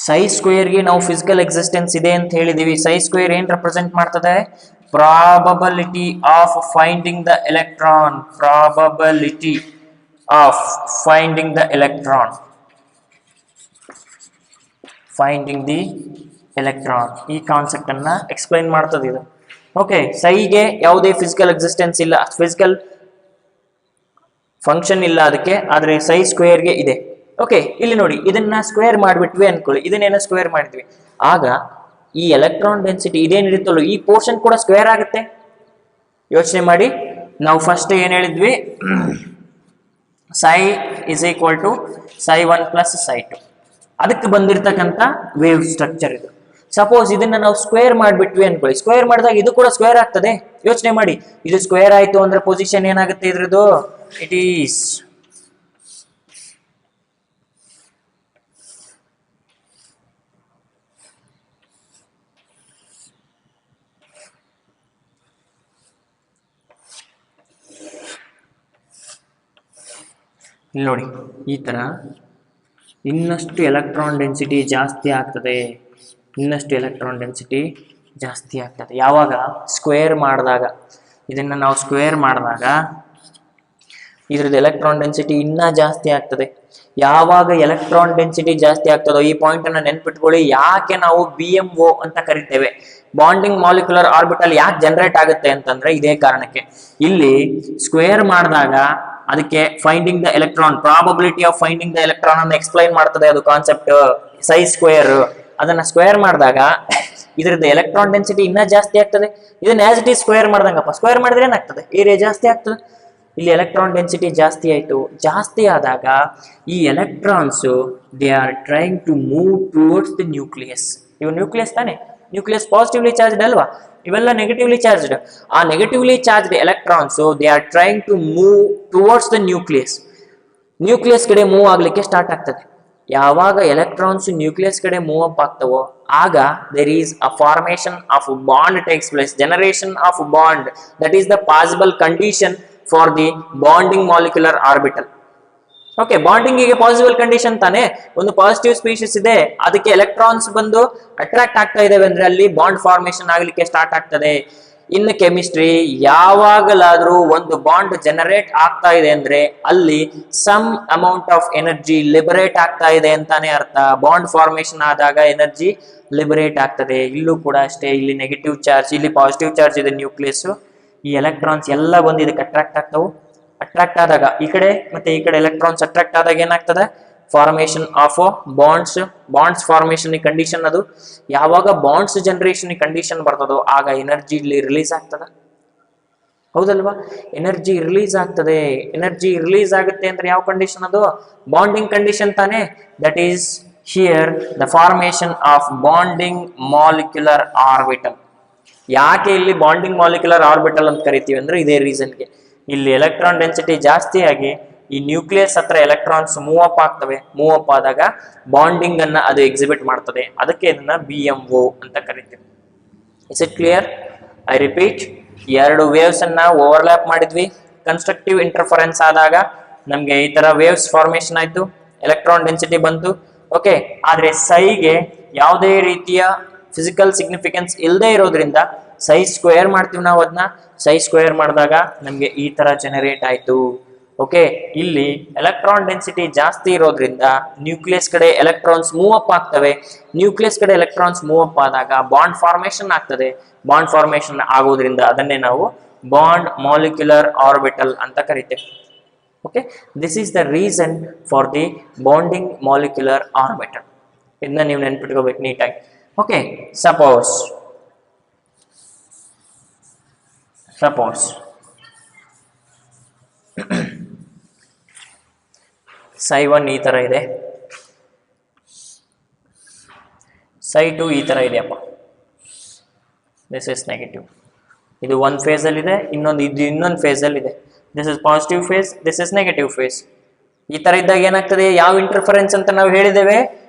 ಸೈ ಸ್ಕ್ವೇರ್ಗೆ ನಾವು ಫಿಸಿಕಲ್ ಎಕ್ಸಿಸ್ಟೆನ್ಸ್ ಇದೆ ಅಂತ ಹೇಳಿದೀವಿ. ಸೈ ಸ್ಕ್ವೇರ್ ಏನ್ ರೆಪ್ರೆಸೆಂಟ್ ಮಾಡ್ತದೆ? Probability of finding the electron. Probability of finding the electron. Finding the electron ಈ ಕಾನ್ಸೆಪ್ಟ್ ಅನ್ನ ಎಕ್ಸ್ಪ್ಲೈನ್ ಮಾಡ್ತದೆ ಇದು. ಓಕೆ, ಸೈಗೆ ಯಾವುದೇ ಫಿಸಿಕಲ್ ಎಕ್ಸಿಸ್ಟೆನ್ಸ್ ಇಲ್ಲ, ಫಿಸಿಕಲ್ ಫಂಕ್ಷನ್ ಇಲ್ಲ ಅದಕ್ಕೆ, ಆದ್ರೆ ಸೈ ಸ್ಕ್ವೇರ್ಗೆ ಇದೆ. ಓಕೆ, ಇಲ್ಲಿ ನೋಡಿ, ಇದನ್ನ ಸ್ಕ್ವೇರ್ ಮಾಡಿಬಿಟ್ವಿ ಅನ್ಕೊಳ್ಳಿ, ಇದನ್ನೇನೋ ಸ್ಕ್ವೇರ್ ಮಾಡಿದ್ವಿ, ಆಗ ಈ ಎಲೆಕ್ಟ್ರಾನ್ ಡೆನ್ಸಿಟಿ ಇದೇನಿರುತ್ತಲ್ಲ ಈ ಪೋರ್ಷನ್ ಕೂಡ ಸ್ಕ್ವೇರ್ ಆಗುತ್ತೆ. ಯೋಚನೆ ಮಾಡಿ, ನಾವು ಫಸ್ಟ್ ಏನ್ ಹೇಳಿದ್ವಿ? psi is equal to psi1 plus psi2. ಅದಕ್ಕೆ ಬಂದಿರತಕ್ಕಂತ ವೇವ್ ಸ್ಟ್ರಕ್ಚರ್ ಇದು. ಸಪೋಸ್ ಇದನ್ನ ನಾವು ಸ್ಕ್ವೇರ್ ಮಾಡಿಬಿಟ್ವಿ ಅನ್ಕೊಳ್ಳಿ, ಸ್ಕ್ವೇರ್ ಮಾಡಿದಾಗ ಇದು ಕೂಡ ಸ್ಕ್ವೇರ್ ಆಗ್ತದೆ. ಯೋಚನೆ ಮಾಡಿ, ಇದು ಸ್ಕ್ವೇರ್ ಆಯ್ತು ಅಂದ್ರೆ ಪೊಸಿಷನ್ ಏನಾಗುತ್ತೆ ಇದ್ರದ್ದು? ಇಟ್ ಈಸ್ ಇಲ್ಲಿ ನೋಡಿ, ಈ ತರ ಇನ್ನಷ್ಟು ಎಲೆಕ್ಟ್ರಾನ್ ಡೆನ್ಸಿಟಿ ಜಾಸ್ತಿ ಆಗ್ತದೆ. ಯಾವಾಗ? ಸ್ಕ್ವೇರ್ ಮಾಡಿದಾಗ. ಇದನ್ನ ನಾವು ಸ್ಕ್ವೇರ್ ಮಾಡಿದಾಗ ಇದ್ರದ್ದು ಎಲೆಕ್ಟ್ರಾನ್ ಡೆನ್ಸಿಟಿ ಇನ್ನೂ ಜಾಸ್ತಿ ಆಗ್ತದೆ. ಯಾವಾಗ ಎಲೆಕ್ಟ್ರಾನ್ ಡೆನ್ಸಿಟಿ ಜಾಸ್ತಿ ಆಗ್ತದೋ, ಈ ಪಾಯಿಂಟ್ ಅನ್ನ ನೆನ್ಪಿಟ್ಕೊಳ್ಳಿ. ಯಾಕೆ ನಾವು BMO ಅಂತ ಕರಿತೇವೆ, ಬಾಂಡಿಂಗ್ ಮಾಲಿಕ್ಯುಲರ್ ಆರ್ಬಿಟಲ್ ಯಾಕೆ ಜನರೇಟ್ ಆಗುತ್ತೆ ಅಂತಂದ್ರೆ ಇದೇ ಕಾರಣಕ್ಕೆ. ಇಲ್ಲಿ ಸ್ಕ್ವೇರ್ ಮಾಡಿದಾಗ ಅದಕ್ಕೆ finding the electron, probability of finding the electron ಅನ್ನು ಎಕ್ಸ್ಪ್ಲೈನ್ ಮಾಡ್ತದೆ ಅದು ಕಾನ್ಸೆಪ್ಟ್. ಸೈ ಸ್ಕ್ವೇರ್ ಅದನ್ನ ಸ್ಕ್ವೇರ್ ಮಾಡಿದಾಗ ಇದ್ರದ್ದು ಎಲೆಕ್ಟ್ರಾನ್ ಡೆನ್ಸಿಟಿ ಇನ್ನೂ ಜಾಸ್ತಿ ಆಗ್ತದೆ. ಇದನ್ನ ಆಸ್ ಇಟ್ ಈಸ್ ಸ್ಕ್ವೇರ್ ಮಾಡ್ದಂಗಪ್ಪ, ಸ್ಕ್ವೇರ್ ಮಾಡಿದ್ರೆ ಏನಾಗ್ತದೆ? ಏರಿಯಾ ಜಾಸ್ತಿ ಆಗ್ತದೆ. ಇಲ್ಲಿ ಎಲೆಕ್ಟ್ರಾನ್ ಡೆನ್ಸಿಟಿ ಜಾಸ್ತಿ ಆಯ್ತು. ಜಾಸ್ತಿ ಆದಾಗ ಈ electrons they are trying to move towards the nucleus. ಇವು ನ್ಯೂಕ್ಲಿಯಸ್ ತಾನೆ, ನ್ಯೂಕ್ಲಿಯಸ್ ಪಾಸಿಟಿವ್ಲಿ ಚಾರ್ಜ್ಡ್ ಅಲ್ವಾ? ಇವೆಲ್ಲ ನೆಗೆಟಿವ್ಲಿ ಚಾರ್ಜ್ಡ್. ಆ negatively charged electrons they are trying to move towards the nucleus. Nucleus ಕಡೆ ಮೂವ್ ಆಗ್ಲಿಕ್ಕೆ ಸ್ಟಾರ್ಟ್ ಆಗ್ತದೆ. ಯಾವಾಗ ಎಲೆಕ್ಟ್ರಾನ್ಸ್ ನ್ಯೂಕ್ಲಿಯಸ್ ಕಡೆ ಮೂವ್ ಅಪ್ ಆಗ್ತವೋ ಆಗ there is a formation of bond takes place, generation of bond. That is the possible condition for the bonding molecular orbital. Okay, ಬಾಂಡಿಂಗಿಗೆ possible condition ತಾನೆ. ಒಂದು positive species ಇದೆ, ಅದಕ್ಕೆ electrons ಬಂದು attract ಆಗ್ತಾ ಇದಾವೆ ಅಂದ್ರೆ ಅಲ್ಲಿ ಬಾಂಡ್ ಫಾರ್ಮೇಶನ್ ಆಗ್ಲಿಕ್ಕೆ ಸ್ಟಾರ್ಟ್ ಆಗ್ತದೆ. ಇನ್ ಕೆಮಿಸ್ಟ್ರಿ ಯಾವಾಗಲಾದ್ರೂ ಒಂದು ಬಾಂಡ್ ಜನರೇಟ್ ಆಗ್ತಾ ಇದೆ ಅಂದ್ರೆ ಅಲ್ಲಿ some amount of energy liberate ಆಗ್ತಾ ಇದೆ ಅಂತಾನೆ ಅರ್ಥ. ಬಾಂಡ್ ಫಾರ್ಮೇಶನ್ ಆದಾಗ ಎನರ್ಜಿ ಲಿಬರೇಟ್ ಆಗ್ತದೆ. ಇಲ್ಲೂ ಕೂಡ ಅಷ್ಟೇ, ಇಲ್ಲಿ ನೆಗೆಟಿವ್ ಚಾರ್ಜ್, ಇಲ್ಲಿ ಪಾಸಿಟಿವ್ ಚಾರ್ಜ್ ಇದೆ ನ್ಯೂಕ್ಲಿಯಸ್. ಈ ಎಲೆಕ್ಟ್ರಾನ್ಸ್ ಎಲ್ಲ ಬಂದು ಇದಕ್ಕೆ ಅಟ್ರಾಕ್ಟ್ ಆಗ್ತಾವು. ಅಟ್ರಾಕ್ಟ್ ಆದಾಗ ಈ ಕಡೆ ಮತ್ತೆ ಈ ಕಡೆ ಎಲೆಕ್ಟ್ರಾನ್ಸ್ ಅಟ್ರಾಕ್ಟ್ ಆದಾಗ ಏನಾಗ್ತದೆ, formation of bonds. Bonds formation condition ಅದು. ಯಾವಾಗ ಬಾಂಡ್ಸ್ ಜನರೇಷನ್ ಕಂಡೀಷನ್ ಬರ್ತದೋ ಆಗ ಎನರ್ಜಿ ಇಲ್ಲಿ ರಿಲೀಸ್ ಆಗ್ತದ, ಹೌದಲ್ವಾ? ಎನರ್ಜಿ ರಿಲೀಸ್ ಆಗ್ತದೆ. ಎನರ್ಜಿ ರಿಲೀಸ್ ಆಗುತ್ತೆ ಅಂದ್ರೆ ಯಾವ ಕಂಡೀಷನ್ ಅದು? ಬಾಂಡಿಂಗ್ ಕಂಡೀಷನ್ ತಾನೆ. That is here the formation of bonding molecular orbital. ಯಾಕೆ ಇಲ್ಲಿ ಬಾಂಡಿಂಗ್ ಮಾಲಿಕ್ಯುಲರ್ ಆರ್ಬಿಟಲ್ ಅಂತ ಕರಿತೀವಿ ಅಂದ್ರೆ ಇದೇ ರೀಸನ್ಗೆ. ಇಲ್ಲಿ ಎಲೆಕ್ಟ್ರಾನ್ ಡೆನ್ಸಿಟಿ ಜಾಸ್ತಿ ಆಗಿ ಈ ನ್ಯೂಕ್ಲಿಯಸ್ ಹತ್ರ ಎಲೆಕ್ಟ್ರಾನ್ಸ್ ಮೂವ್ ಅಪ್ ಆಗ್ತವೆ. ಮೂವ್ ಅಪ್ ಆದಾಗ ಬಾಂಡಿಂಗ್ ಅನ್ನ ಅದು ಎಕ್ಸಿಬಿಟ್ ಮಾಡ್ತದೆ. ಅದಕ್ಕೆ ಇದನ್ನ BMO ಅಂತ ಕರಿತೀವಿ. Is it clear? I repeat, ಎರಡು ವೇವ್ಸ್ ಅನ್ನ ಓವರ್ಲ್ಯಾಪ್ ಮಾಡಿದ್ವಿ. ಕನ್ಸ್ಟ್ರಕ್ಟಿವ್ ಇಂಟರ್ಫರೆನ್ಸ್ ಆದಾಗ ನಮ್ಗೆ ಈ ತರ ವೇವ್ಸ್ ಫಾರ್ಮೇಶನ್ ಆಯ್ತು, ಎಲೆಕ್ಟ್ರಾನ್ ಡೆನ್ಸಿಟಿ ಬಂತು. ಓಕೆ, ಆದ್ರೆ ಸೈಗೆ ಯಾವುದೇ ರೀತಿಯ ಫಿಸಿಕಲ್ ಸಿಗ್ನಿಫಿಕೆನ್ಸ್ ಇಲ್ಲದೆ ಇರೋದ್ರಿಂದ ಸೈ ಸ್ಕ್ವೇರ್ ಮಾಡ್ತೀವಿ ನಾವು. ಅದನ್ನ ಸೈ ಸ್ಕ್ವೇರ್ ಮಾಡಿದಾಗ ನಮ್ಗೆ ಈ ತರ ಜನರೇಟ್ ಆಯ್ತು. ಓಕೆ, ಇಲ್ಲಿ ಎಲೆಕ್ಟ್ರಾನ್ ಡೆನ್ಸಿಟಿ ಜಾಸ್ತಿ ಇರೋದ್ರಿಂದ ನ್ಯೂಕ್ಲಿಯಸ್ ಕಡೆ ಎಲೆಕ್ಟ್ರಾನ್ಸ್ ಮೂವ್ ಅಪ್ ಆಗ್ತವೆ. ನ್ಯೂಕ್ಲಿಯಸ್ ಕಡೆ ಎಲೆಕ್ಟ್ರಾನ್ಸ್ ಮೂವ್ ಅಪ್ ಆದಾಗ ಬಾಂಡ್ ಫಾರ್ಮೇಶನ್ ಆಗ್ತದೆ. ಬಾಂಡ್ ಫಾರ್ಮೇಶನ್ ಆಗೋದ್ರಿಂದ ಅದನ್ನೇ ನಾವು ಬಾಂಡ್ ಮಾಲಿಕ್ಯುಲರ್ ಆರ್ಬಿಟಲ್ ಅಂತ ಕರಿತೇವೆ. Okay, this is the reason for the bonding molecular orbital. ಇದನ್ನ ನೀವು ನೆನ್ಪಿಟ್ಕೋಬೇಕು ನೀಟಾಗಿ. ಓಕೆ, ಸಪೋಸ್ psi 1 ಈ ತರ ಇದೆ, psi 2 ಈ ತರ ಇದೆಯಪ್ಪ. This is negative. ಇದು ಒಂದು ಫೇಸ್ ಅಲ್ಲಿ ಇದೆ, ಇನ್ನೊಂದು ಫೇಸ್ ಅಲ್ಲಿ ಇದೆ. This is positive phase, this is negative phase. ಈ ತರ ಇದ್ದಾಗ ಏನಾಗ್ತದೆ, ಯಾವ ಇಂಟರ್ಫರೆನ್ಸ್ ಅಂತ ನಾವು ಹೇಳಿದ್ದೇವೆ?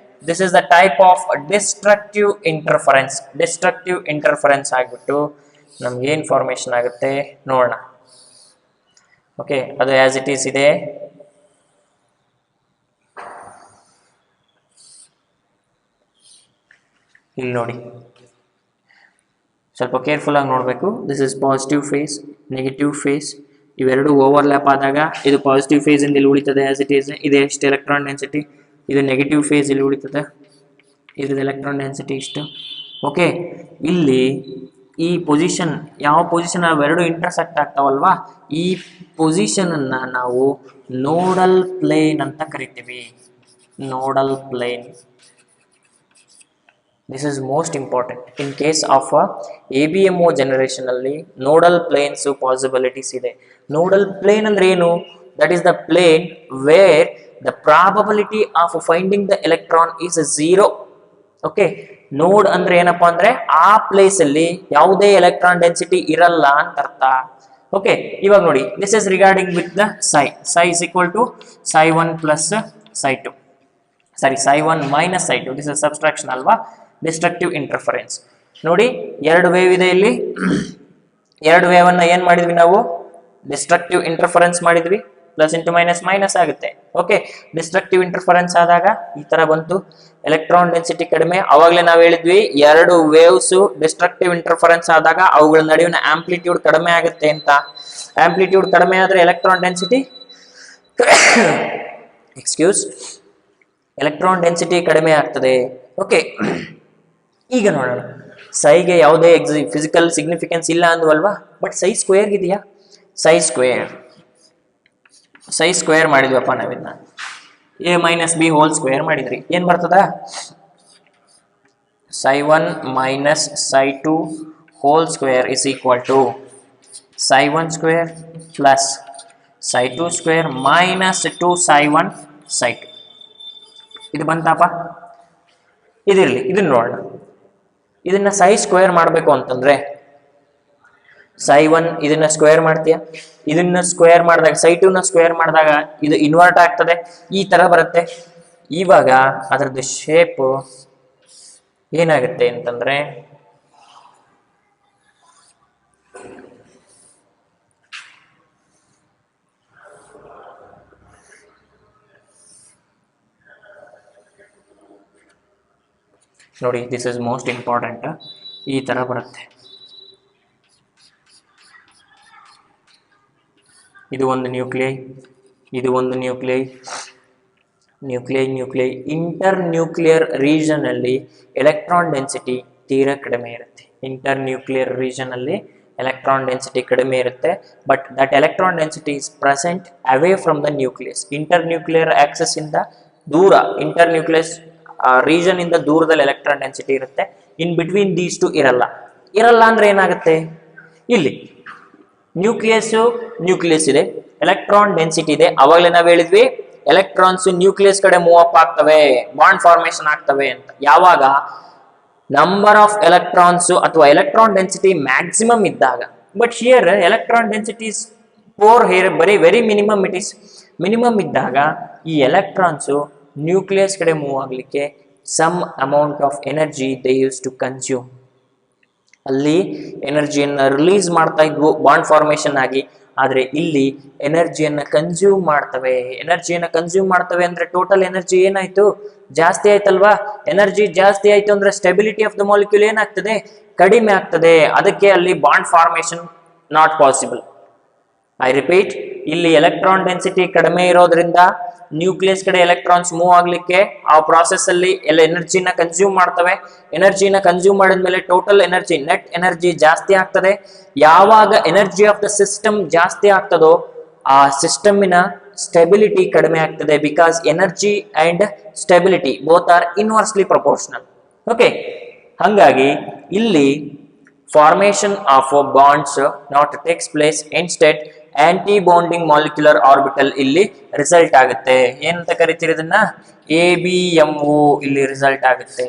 This is the type of destructive interference. Destructive interference ಆಗ್ಬಿಟ್ಟು ನಮ್ಗೆ ಏನ್ ಫಾರ್ಮೇಶನ್ ಆಗುತ್ತೆ ನೋಡೋಣ. ಓಕೆ, ಅದು ಆಸ್ ಇಟ್ ಈಸ್ ಇದೆ. ಇಲ್ಲಿ ನೋಡಿ, ಸ್ವಲ್ಪ ಕೇರ್ಫುಲ್ ಆಗಿ ನೋಡಬೇಕು. This is positive phase, negative phase. ಇವೆರಡು ಓವರ್ಲ್ಯಾಪ್ ಆದಾಗ ಇದು ಪಾಸಿಟಿವ್ ಫೇಸ್ ಇಂದ ಇಲ್ಲಿ ಉಳಿತದೆ ಆಸ್ ಇಟ್ ಈಸ್. ಇದೆ ಎಷ್ಟು ಎಲೆಕ್ಟ್ರಾನ್ ಡೆನ್ಸಿಟಿ. ಇದು ನೆಗೆಟಿವ್ ಫೇಸ್ ಇಲ್ಲಿ ಉಳಿತದೆ, ಇದ್ರದ್ದು ಎಲೆಕ್ಟ್ರಾನ್ ಡೆನ್ಸಿಟಿ ಇಷ್ಟು. ಓಕೆ, ಇಲ್ಲಿ ಈ ಪೊಸಿಷನ್, ಯಾವ ಪೊಸಿಷನ್ ಅವೆರಡು ಇಂಟರ್ಸೆಕ್ಟ್ ಆಗ್ತಾವಲ್ವಾ, ಈ ಪೊಸಿಷನ್ ಅನ್ನ ನಾವು ನೋಡಲ್ ಪ್ಲೇನ್ ಅಂತ ಕರಿತೀವಿ. Nodal plane. This is most important. In case of ABMO generation ಅಲ್ಲಿ ನೋಡಲ್ ಪ್ಲೇನ್ಸ್ ಪಾಸಿಬಿಲಿಟೀಸ್ ಇದೆ. ನೋಡಲ್ ಪ್ಲೇನ್ ಅಂದ್ರೆ ಏನು? That is the plane where the probability of finding the electron is 0. Okay, node ಅಂದ್ರೆ ಏನಪ್ಪಾ ಅಂದ್ರೆ ಆ ಪ್ಲೇಸ್ ಅಲ್ಲಿ ಯಾವುದೇ ಎಲೆಕ್ಟ್ರಾನ್ ಡೆನ್ಸಿಟಿ ಇರಲ್ಲ ಅಂತ ಅರ್ಥ. ಓಕೆ, ಇವಾಗ ನೋಡಿ, this is regarding with the psi is equal to psi 1 plus psi 2. Sorry, psi 1 minus psi 2. This is subtraction ಅಲ್ವಾ? Destructive interference. ನೋಡಿ, ಎರಡು ವೇವ್ ಇದೆ ಇಲ್ಲಿ. ಎರಡು ವೇವ್ ಅನ್ನ ಏನ್ ಮಾಡಿದ್ವಿ ನಾವು? ಡಿಸ್ಟ್ರಕ್ಟಿವ್ ಇಂಟರ್ಫರೆನ್ಸ್ ಮಾಡಿದ್ವಿ. ಪ್ಲಸ್ ಇಂಟು ಮೈನಸ್ ಮೈನಸ್ ಆಗುತ್ತೆ. ಓಕೆ, ಡಿಸ್ಟ್ರಕ್ಟಿವ್ ಇಂಟರ್ಫರೆನ್ಸ್ ಆದಾಗ ಈ ತರ ಬಂತು. ಎಲೆಕ್ಟ್ರಾನ್ ಡೆನ್ಸಿಟಿ ಕಡಿಮೆ. ಅವಾಗಲೇ ನಾವು ಹೇಳಿದ್ವಿ, ಎರಡು ವೇವ್ಸ್ ಡಿಸ್ಟ್ರಕ್ಟಿವ್ ಇಂಟರ್ಫರೆನ್ಸ್ ಆದಾಗ ಅವುಗಳ ನಡುವಿನ ಆಂಪ್ಲಿಟ್ಯೂಡ್ ಕಡಿಮೆ ಆಗುತ್ತೆ ಅಂತ. ಆಂಪ್ಲಿಟ್ಯೂಡ್ ಕಡಿಮೆ ಆದ್ರೆ ಎಲೆಕ್ಟ್ರಾನ್ ಡೆನ್ಸಿಟಿ ಎಲೆಕ್ಟ್ರಾನ್ ಡೆನ್ಸಿಟಿ ಕಡಿಮೆ ಆಗ್ತದೆ. ಓಕೆ, ಈಗ ನೋಡೋಣ. ಸೈಗೆ ಯಾವುದೇ ಫಿಸಿಕಲ್ ಸಿಗ್ನಿಫಿಕೆನ್ಸ್ ಇಲ್ಲ ಅಂದ್ವಲ್ವಾ, ಬಟ್ ಸೈ ಸ್ಕ್ವೇರ್ ಇದೆಯಾ? ಸೈ ಸ್ಕ್ವೇರ್ ಮಾಡಿದ್ವಪ್ಪ ನಾವಿನ್ನ. A minus B whole square ಮಾಡಿದ್ರಿ, ಏನ್ ಬರ್ತದ? psi 1 minus psi 2 whole square is equal to psi 1 square plus psi 2 square minus 2 psi 1 psi 2. ಇದು ಬಂತಪ್ಪ. ಇದಿರ್ಲಿ, ಇದನ್ನ ನೋಡೋಣ. ಇದನ್ನ psi ಸ್ಕ್ವೇರ್ ಮಾಡಬೇಕು ಅಂತಂದ್ರೆ psi 1 ಇದನ್ನ ಸ್ಕ್ವೇರ್ ಮಾಡ್ತೀಯ, ಇದನ್ನ ಸ್ಕ್ವೇರ್ ಮಾಡಿದಾಗ psi 2 ನ ಸ್ಕ್ವೇರ್ ಮಾಡಿದಾಗ ಇದು ಇನ್ವರ್ಟ್ ಆಗ್ತದೆ, ಈ ತರ ಬರುತ್ತೆ. ಇವಾಗ ಅದರದ್ದು ಶೇಪ್ ಏನಾಗುತ್ತೆ ಅಂತಂದ್ರೆ ನೋಡಿ, ದಿಸ್ ಇಸ್ ಮೋಸ್ಟ್ ಇಂಪಾರ್ಟೆಂಟ್. ಈ ಥರ ಬರುತ್ತೆ. ಇದು ಒಂದು ನ್ಯೂಕ್ಲಿಯೈ, ಇದು ಒಂದು ನ್ಯೂಕ್ಲಿಯೈ, ಇಂಟರ್ ನ್ಯೂಕ್ಲಿಯರ್ ರೀಜನ್ ಅಲ್ಲಿ ಎಲೆಕ್ಟ್ರಾನ್ ಡೆನ್ಸಿಟಿ ತೀರಾ ಕಡಿಮೆ ಇರುತ್ತೆ. ಇಂಟರ್ ನ್ಯೂಕ್ಲಿಯರ್ ರೀಜನ್ ಅಲ್ಲಿ ಎಲೆಕ್ಟ್ರಾನ್ ಡೆನ್ಸಿಟಿ ಕಡಿಮೆ ಇರುತ್ತೆ, but that electron density is present away from the nucleus. Internuclear axis ಇಂದ ದೂರ, ಇಂಟರ್ ನ್ಯೂಕ್ಲಿಯಸ್ ರೀಜನ್ ಇಂದ ದೂರದಲ್ಲಿ ಎಲೆಕ್ಟ್ರಾನ್ ಡೆನ್ಸಿಟಿ ಇರುತ್ತೆ. ಇನ್ ಬಿಟ್ವೀನ್ ದೀಸ್ ಟು ಇರಲ್ಲ ಅಂದ್ರೆ ಏನಾಗುತ್ತೆ, ಇಲ್ಲಿ ನ್ಯೂಕ್ಲಿಯಸ್ ಇದೆ, ಎಲೆಕ್ಟ್ರಾನ್ ಡೆನ್ಸಿಟಿ ಇದೆ. ಅವಾಗಲೇ ನಾವು ಹೇಳಿದ್ವಿ ಎಲೆಕ್ಟ್ರಾನ್ಸ್ ನ್ಯೂಕ್ಲಿಯಸ್ ಕಡೆ ಮೂವ್ ಅಪ್ ಆಗ್ತವೆ, ಬಾಂಡ್ ಫಾರ್ಮೇಶನ್ ಆಗ್ತವೆ ಅಂತ. ಯಾವಾಗ ನಂಬರ್ ಆಫ್ ಎಲೆಕ್ಟ್ರಾನ್ಸ್ ಅಥವಾ ಎಲೆಕ್ಟ್ರಾನ್ ಡೆನ್ಸಿಟಿ ಮ್ಯಾಕ್ಸಿಮಮ್ ಇದ್ದಾಗ. But here electron density is poor, here very minimum, it is minimum ಇದ್ದಾಗ ಈ ಎಲೆಕ್ಟ್ರಾನ್ಸ್ ನ್ಯೂಕ್ಲಿಯಸ್ ಕಡೆ ಮೂವ್ ಆಗಲಿಕ್ಕೆ some amount of energy they use to consume. ಅಲ್ಲಿ ಎನರ್ಜಿಯನ್ನು ರಿಲೀಸ್ ಮಾಡ್ತಾ ಇದ್ವು ಬಾಂಡ್ ಫಾರ್ಮೇಶನ್ ಆಗಿ, ಆದರೆ ಇಲ್ಲಿ ಎನರ್ಜಿಯನ್ನು ಕನ್ಸ್ಯೂಮ್ ಮಾಡ್ತವೆ. ಅಂದ್ರೆ ಟೋಟಲ್ ಎನರ್ಜಿ ಏನಾಯ್ತು, ಜಾಸ್ತಿ ಆಯ್ತಲ್ವಾ. ಎನರ್ಜಿ ಜಾಸ್ತಿ ಆಯ್ತು ಅಂದ್ರೆ ಸ್ಟೆಬಿಲಿಟಿ ಆಫ್ ದ ಮಾಲಿಕ್ಯೂಲ್ ಏನಾಗ್ತದೆ, ಕಡಿಮೆ ಆಗ್ತದೆ. ಅದಕ್ಕೆ ಅಲ್ಲಿ bond formation not possible. I repeat, ಇಲ್ಲಿ ಎಲೆಕ್ಟ್ರಾನ್ ಡೆನ್ಸಿಟಿ ಕಡಿಮೆ ಇರೋದ್ರಿಂದ ನ್ಯೂಕ್ಲಿಯಸ್ ಕಡೆ ಎಲೆಕ್ಟ್ರಾನ್ಸ್ ಮೂವ್ ಆಗ್ಲಿಕ್ಕೆ ಆ ಪ್ರಾಸೆಸ್ ಅಲ್ಲಿ ಎಲ್ಲ ಎನರ್ಜಿನ ಕನ್ಸ್ಯೂಮ್ ಮಾಡ್ತವೆ. ಎನರ್ಜಿನ ಕನ್ಸ್ಯೂಮ್ ಮಾಡಿದ್ಮೇಲೆ ಟೋಟಲ್ ಎನರ್ಜಿ, ನೆಟ್ ಎನರ್ಜಿ ಜಾಸ್ತಿ ಆಗ್ತದೆ. ಯಾವಾಗ ಎನರ್ಜಿ ಆಫ್ ದ ಸಿಸ್ಟಮ್ ಜಾಸ್ತಿ ಆಗ್ತದೋ ಆ ಸಿಸ್ಟಮಿನ ಸ್ಟೆಬಿಲಿಟಿ ಕಡಿಮೆ ಆಗ್ತದೆ. Because energy and stability both are inversely proportional. Okay, ಹಾಗಾಗಿ ಇಲ್ಲಿ formation of bonds not takes place, instead aunty bonding molecular orbital ಇಲ್ಲಿ ರಿಸಲ್ಟ್ ಆಗುತ್ತೆ. ಏನಂತ ಕರಿತೀರಿ ಇದನ್ನ, ABMO ಇಲ್ಲಿ ರಿಸಲ್ಟ್ ಆಗುತ್ತೆ.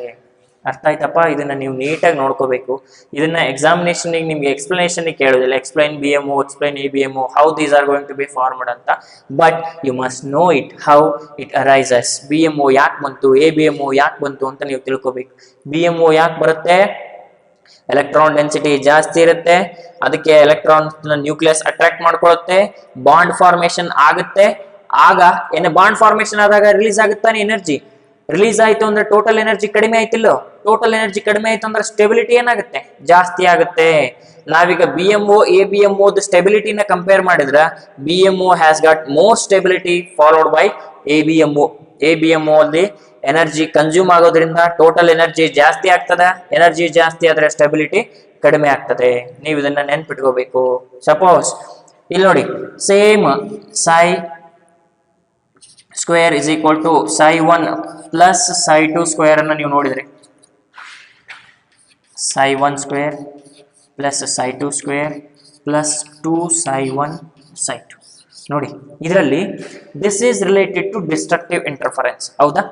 ಅರ್ಥ ಆಯ್ತಪ್ಪ? ಇದನ್ನ ನೀವು ನೀಟಾಗಿ ನೋಡ್ಕೋಬೇಕು. ಇದನ್ನ ಎಕ್ಸಾಮಿನೇಷನ್ ನಿಮ್ಗೆ ಎಕ್ಸ್ಪ್ಲನೇಷನ್ ಕೇಳೋದಿಲ್ಲ, explain BMO, explain ABMO, how these are going to be formed ಅಂತ. But you must know it, how it arises. BMO ಯಾಕೆ ಬಂತು, ABMO ಯಾಕೆ ಬಂತು ಅಂತ ನೀವು ತಿಳ್ಕೋಬೇಕು. BMO ಯಾಕೆ ಬರುತ್ತೆ, ಎಲೆಕ್ಟ್ರಾನ್ ಡೆನ್ಸಿಟಿ ಜಾಸ್ತಿ ಇರುತ್ತೆ, ಅದಕ್ಕೆ ಎಲೆಕ್ಟ್ರಾನ್ ನ್ಯೂಕ್ಲಿಯಸ್ ಅಟ್ರಾಕ್ಟ್ ಮಾಡ್ಕೊಳ್ಳುತ್ತೆ, ಬಾಂಡ್ ಫಾರ್ಮೇಶನ್ ಆಗುತ್ತೆ. ಆಗ ಏನು ಬಾಂಡ್ ಫಾರ್ಮೇಶನ್ ಆದಾಗ ರಿಲೀಸ್ ಆಗುತ್ತಾನೆ ಎನರ್ಜಿ. ರಿಲೀಸ್ ಆಯ್ತು ಅಂದ್ರೆ ಟೋಟಲ್ ಎನರ್ಜಿ ಕಡಿಮೆ ಆಯ್ತಿಲ್ಲೋ, ಟೋಟಲ್ ಎನರ್ಜಿ ಕಡಿಮೆ ಆಯ್ತು ಅಂದ್ರೆ ಸ್ಟೆಬಿಲಿಟಿ ಏನಾಗುತ್ತೆ, ಜಾಸ್ತಿ ಆಗುತ್ತೆ. ನಾವೀಗ BMO ABMO ಸ್ಟೆಬಿಲಿಟಿನ ಕಂಪೇರ್ ಮಾಡಿದ್ರೆ BMO has got more stability followed by ABMO ಅಲ್ಲಿ ಎನರ್ಜಿ ಕನ್ಸ್ಯೂಮ್ ಆಗೋದ್ರಿಂದ ಟೋಟಲ್ ಎನರ್ಜಿ ಜಾಸ್ತಿ ಆಗ್ತದೆ. ಎನರ್ಜಿ ಜಾಸ್ತಿ ಆದ್ರೆ ಸ್ಟೆಬಿಲಿಟಿ ಕಡಿಮೆ ಆಗ್ತದೆ. ನೀವು ಇದನ್ನ ನೆನ್ಪಿಟ್ಕೋಬೇಕು. ಸಪೋಸ್ ಇಲ್ಲಿ ನೋಡಿ, same psi square is equal to psi1 plus psi2 square ಅನ್ನ ನೀವು ನೋಡಿದ್ರಿ, psi1 square plus psi2 square plus 2 psi1 psi2. ನೋಡಿ, ಇದರಲ್ಲಿ this is related to destructive interference. ಹೌದಾ?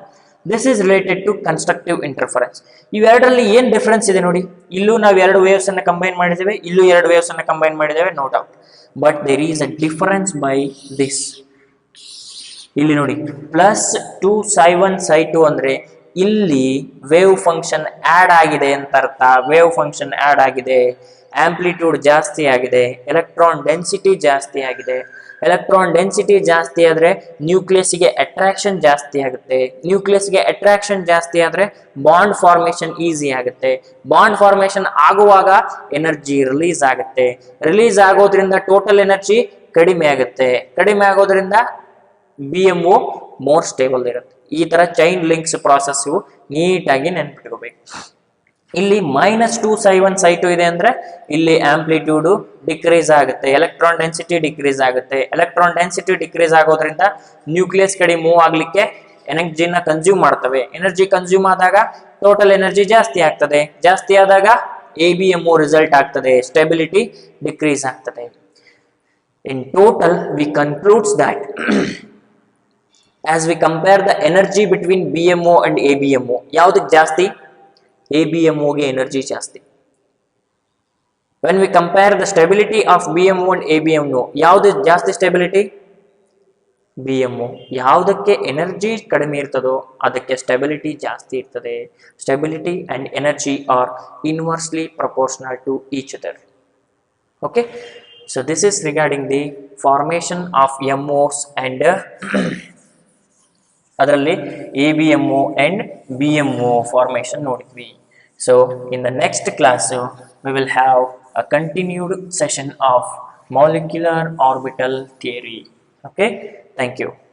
This is related to constructive interference. ಇವೆರಡರಲ್ಲಿ ಏನ್ ಡಿಫರೆನ್ಸ್ ಇದೆ ನೋಡಿ. ಇಲ್ಲೂ ನಾವು ಎರಡು ವೇವ್ಸ್ ಅನ್ನ ಕಂಬೈನ್ ಮಾಡಿದ್ದೇವೆ, ಇಲ್ಲೂ ಎರಡು ವೇವ್ಸ್ ಅನ್ನ ಕಂಬೈನ್ ಮಾಡಿದ್ದೇವೆ, no doubt. But there is a difference by this. ಇಲ್ಲಿ ನೋಡಿ, ಪ್ಲಸ್ 2 psi1 psi2 ಅಂದ್ರೆ ಇಲ್ಲಿ ವೇವ್ ಫಂಕ್ಷನ್ ಆಡ್ ಆಗಿದೆ ಅಂತ ಅರ್ಥ. ವೇವ್ ಫಂಕ್ಷನ್ ಆಡ್ ಆಗಿದೆ, ಆಂಪ್ಲಿಟ್ಯೂಡ್ ಜಾಸ್ತಿ ಆಗಿದೆ, ಎಲೆಕ್ಟ್ರಾನ್ ಡೆನ್ಸಿಟಿ ಜಾಸ್ತಿ ಆಗಿದೆ. ಎಲೆಕ್ಟ್ರಾನ್ ಡೆನ್ಸಿಟಿ ಜಾಸ್ತಿ ಆದ್ರೆ ನ್ಯೂಕ್ಲಿಯಸ್ಗೆ ಅಟ್ರಾಕ್ಷನ್ ಜಾಸ್ತಿ ಆಗುತ್ತೆ. ನ್ಯೂಕ್ಲಿಯಸ್ಗೆ ಅಟ್ರಾಕ್ಷನ್ ಜಾಸ್ತಿ ಆದ್ರೆ ಬಾಂಡ್ ಫಾರ್ಮೇಶನ್ ಈಸಿ ಆಗುತ್ತೆ. ಬಾಂಡ್ ಫಾರ್ಮೇಶನ್ ಆಗುವಾಗ ಎನರ್ಜಿ ರಿಲೀಸ್ ಆಗುತ್ತೆ. ರಿಲೀಸ್ ಆಗೋದ್ರಿಂದ ಟೋಟಲ್ ಎನರ್ಜಿ ಕಡಿಮೆ ಆಗುತ್ತೆ. ಕಡಿಮೆ ಆಗೋದ್ರಿಂದ BMO ಮೋರ್ ಸ್ಟೇಬಲ್ ಇರುತ್ತೆ. ಈ ತರ ಚೈನ್ ಲಿಂಕ್ಸ್ ಪ್ರಾಸೆಸ್ ನೀಟಾಗಿ ನೆನ್ಪಿಟ್ಕೋಬೇಕು. ಇಲ್ಲಿ -2 psi1 psi2 ಇದೆ ಅಂದ್ರೆ ಇಲ್ಲಿ ಆಂಪ್ಲಿಟ್ಯೂಡ್ ಡಿಕ್ರೀಸ್ ಆಗುತ್ತೆ, ಎಲೆಕ್ಟ್ರಾನ್ ಡೆನ್ಸಿಟಿ ಡಿಕ್ರೀಸ್ ಆಗುತ್ತೆ. ಎಲೆಕ್ಟ್ರಾನ್ ಡೆನ್ಸಿಟಿ ಡಿಕ್ರೀಸ್ ಆಗೋದ್ರಿಂದ ನ್ಯೂಕ್ಲಿಯಸ್ ಕಡೆ ಮೂವ್ ಆಗ್ಲಿಕ್ಕೆ ಎನರ್ಜಿನ ಕನ್ಸ್ಯೂಮ್ ಮಾಡ್ತವೆ. ಎನರ್ಜಿ ಕನ್ಸ್ಯೂಮ್ ಆದಾಗ ಟೋಟಲ್ ಎನರ್ಜಿ ಜಾಸ್ತಿ ಆಗ್ತದೆ. ಜಾಸ್ತಿ ಆದಾಗ ABMO ರಿಸಲ್ಟ್ ಆಗ್ತದೆ, ಸ್ಟೆಬಿಲಿಟಿ ಡಿಕ್ರೀಸ್ ಆಗ್ತದೆ. In total V concludes that as we compare the energy between BMO and ABMO, ಯಾವ್ದಕ್ಕೆ ಜಾಸ್ತಿ? ABMO ಗೆ ಎನರ್ಜಿ ಜಾಸ್ತಿ. when we compare the stability of BMO and ABMO, ಯಾವ್ದು ಜಾಸ್ತಿ ಸ್ಟೆಬಿಲಿಟಿ? BMO. ಯಾವುದಕ್ಕೆ energy ಕಡಿಮೆ ಇರ್ತದೋ ಅದಕ್ಕೆ ಸ್ಟೆಬಿಲಿಟಿ ಜಾಸ್ತಿ ಇರ್ತದೆ. Stability and energy are inversely proportional to each other. Okay, so this is regarding the formation of MOs and ಅದರಲ್ಲಿ ABMO and BMO formation ನೋಡಿದ್ವಿ. So in the next class we will have a continued session of molecular orbital theory. Okay, thank you.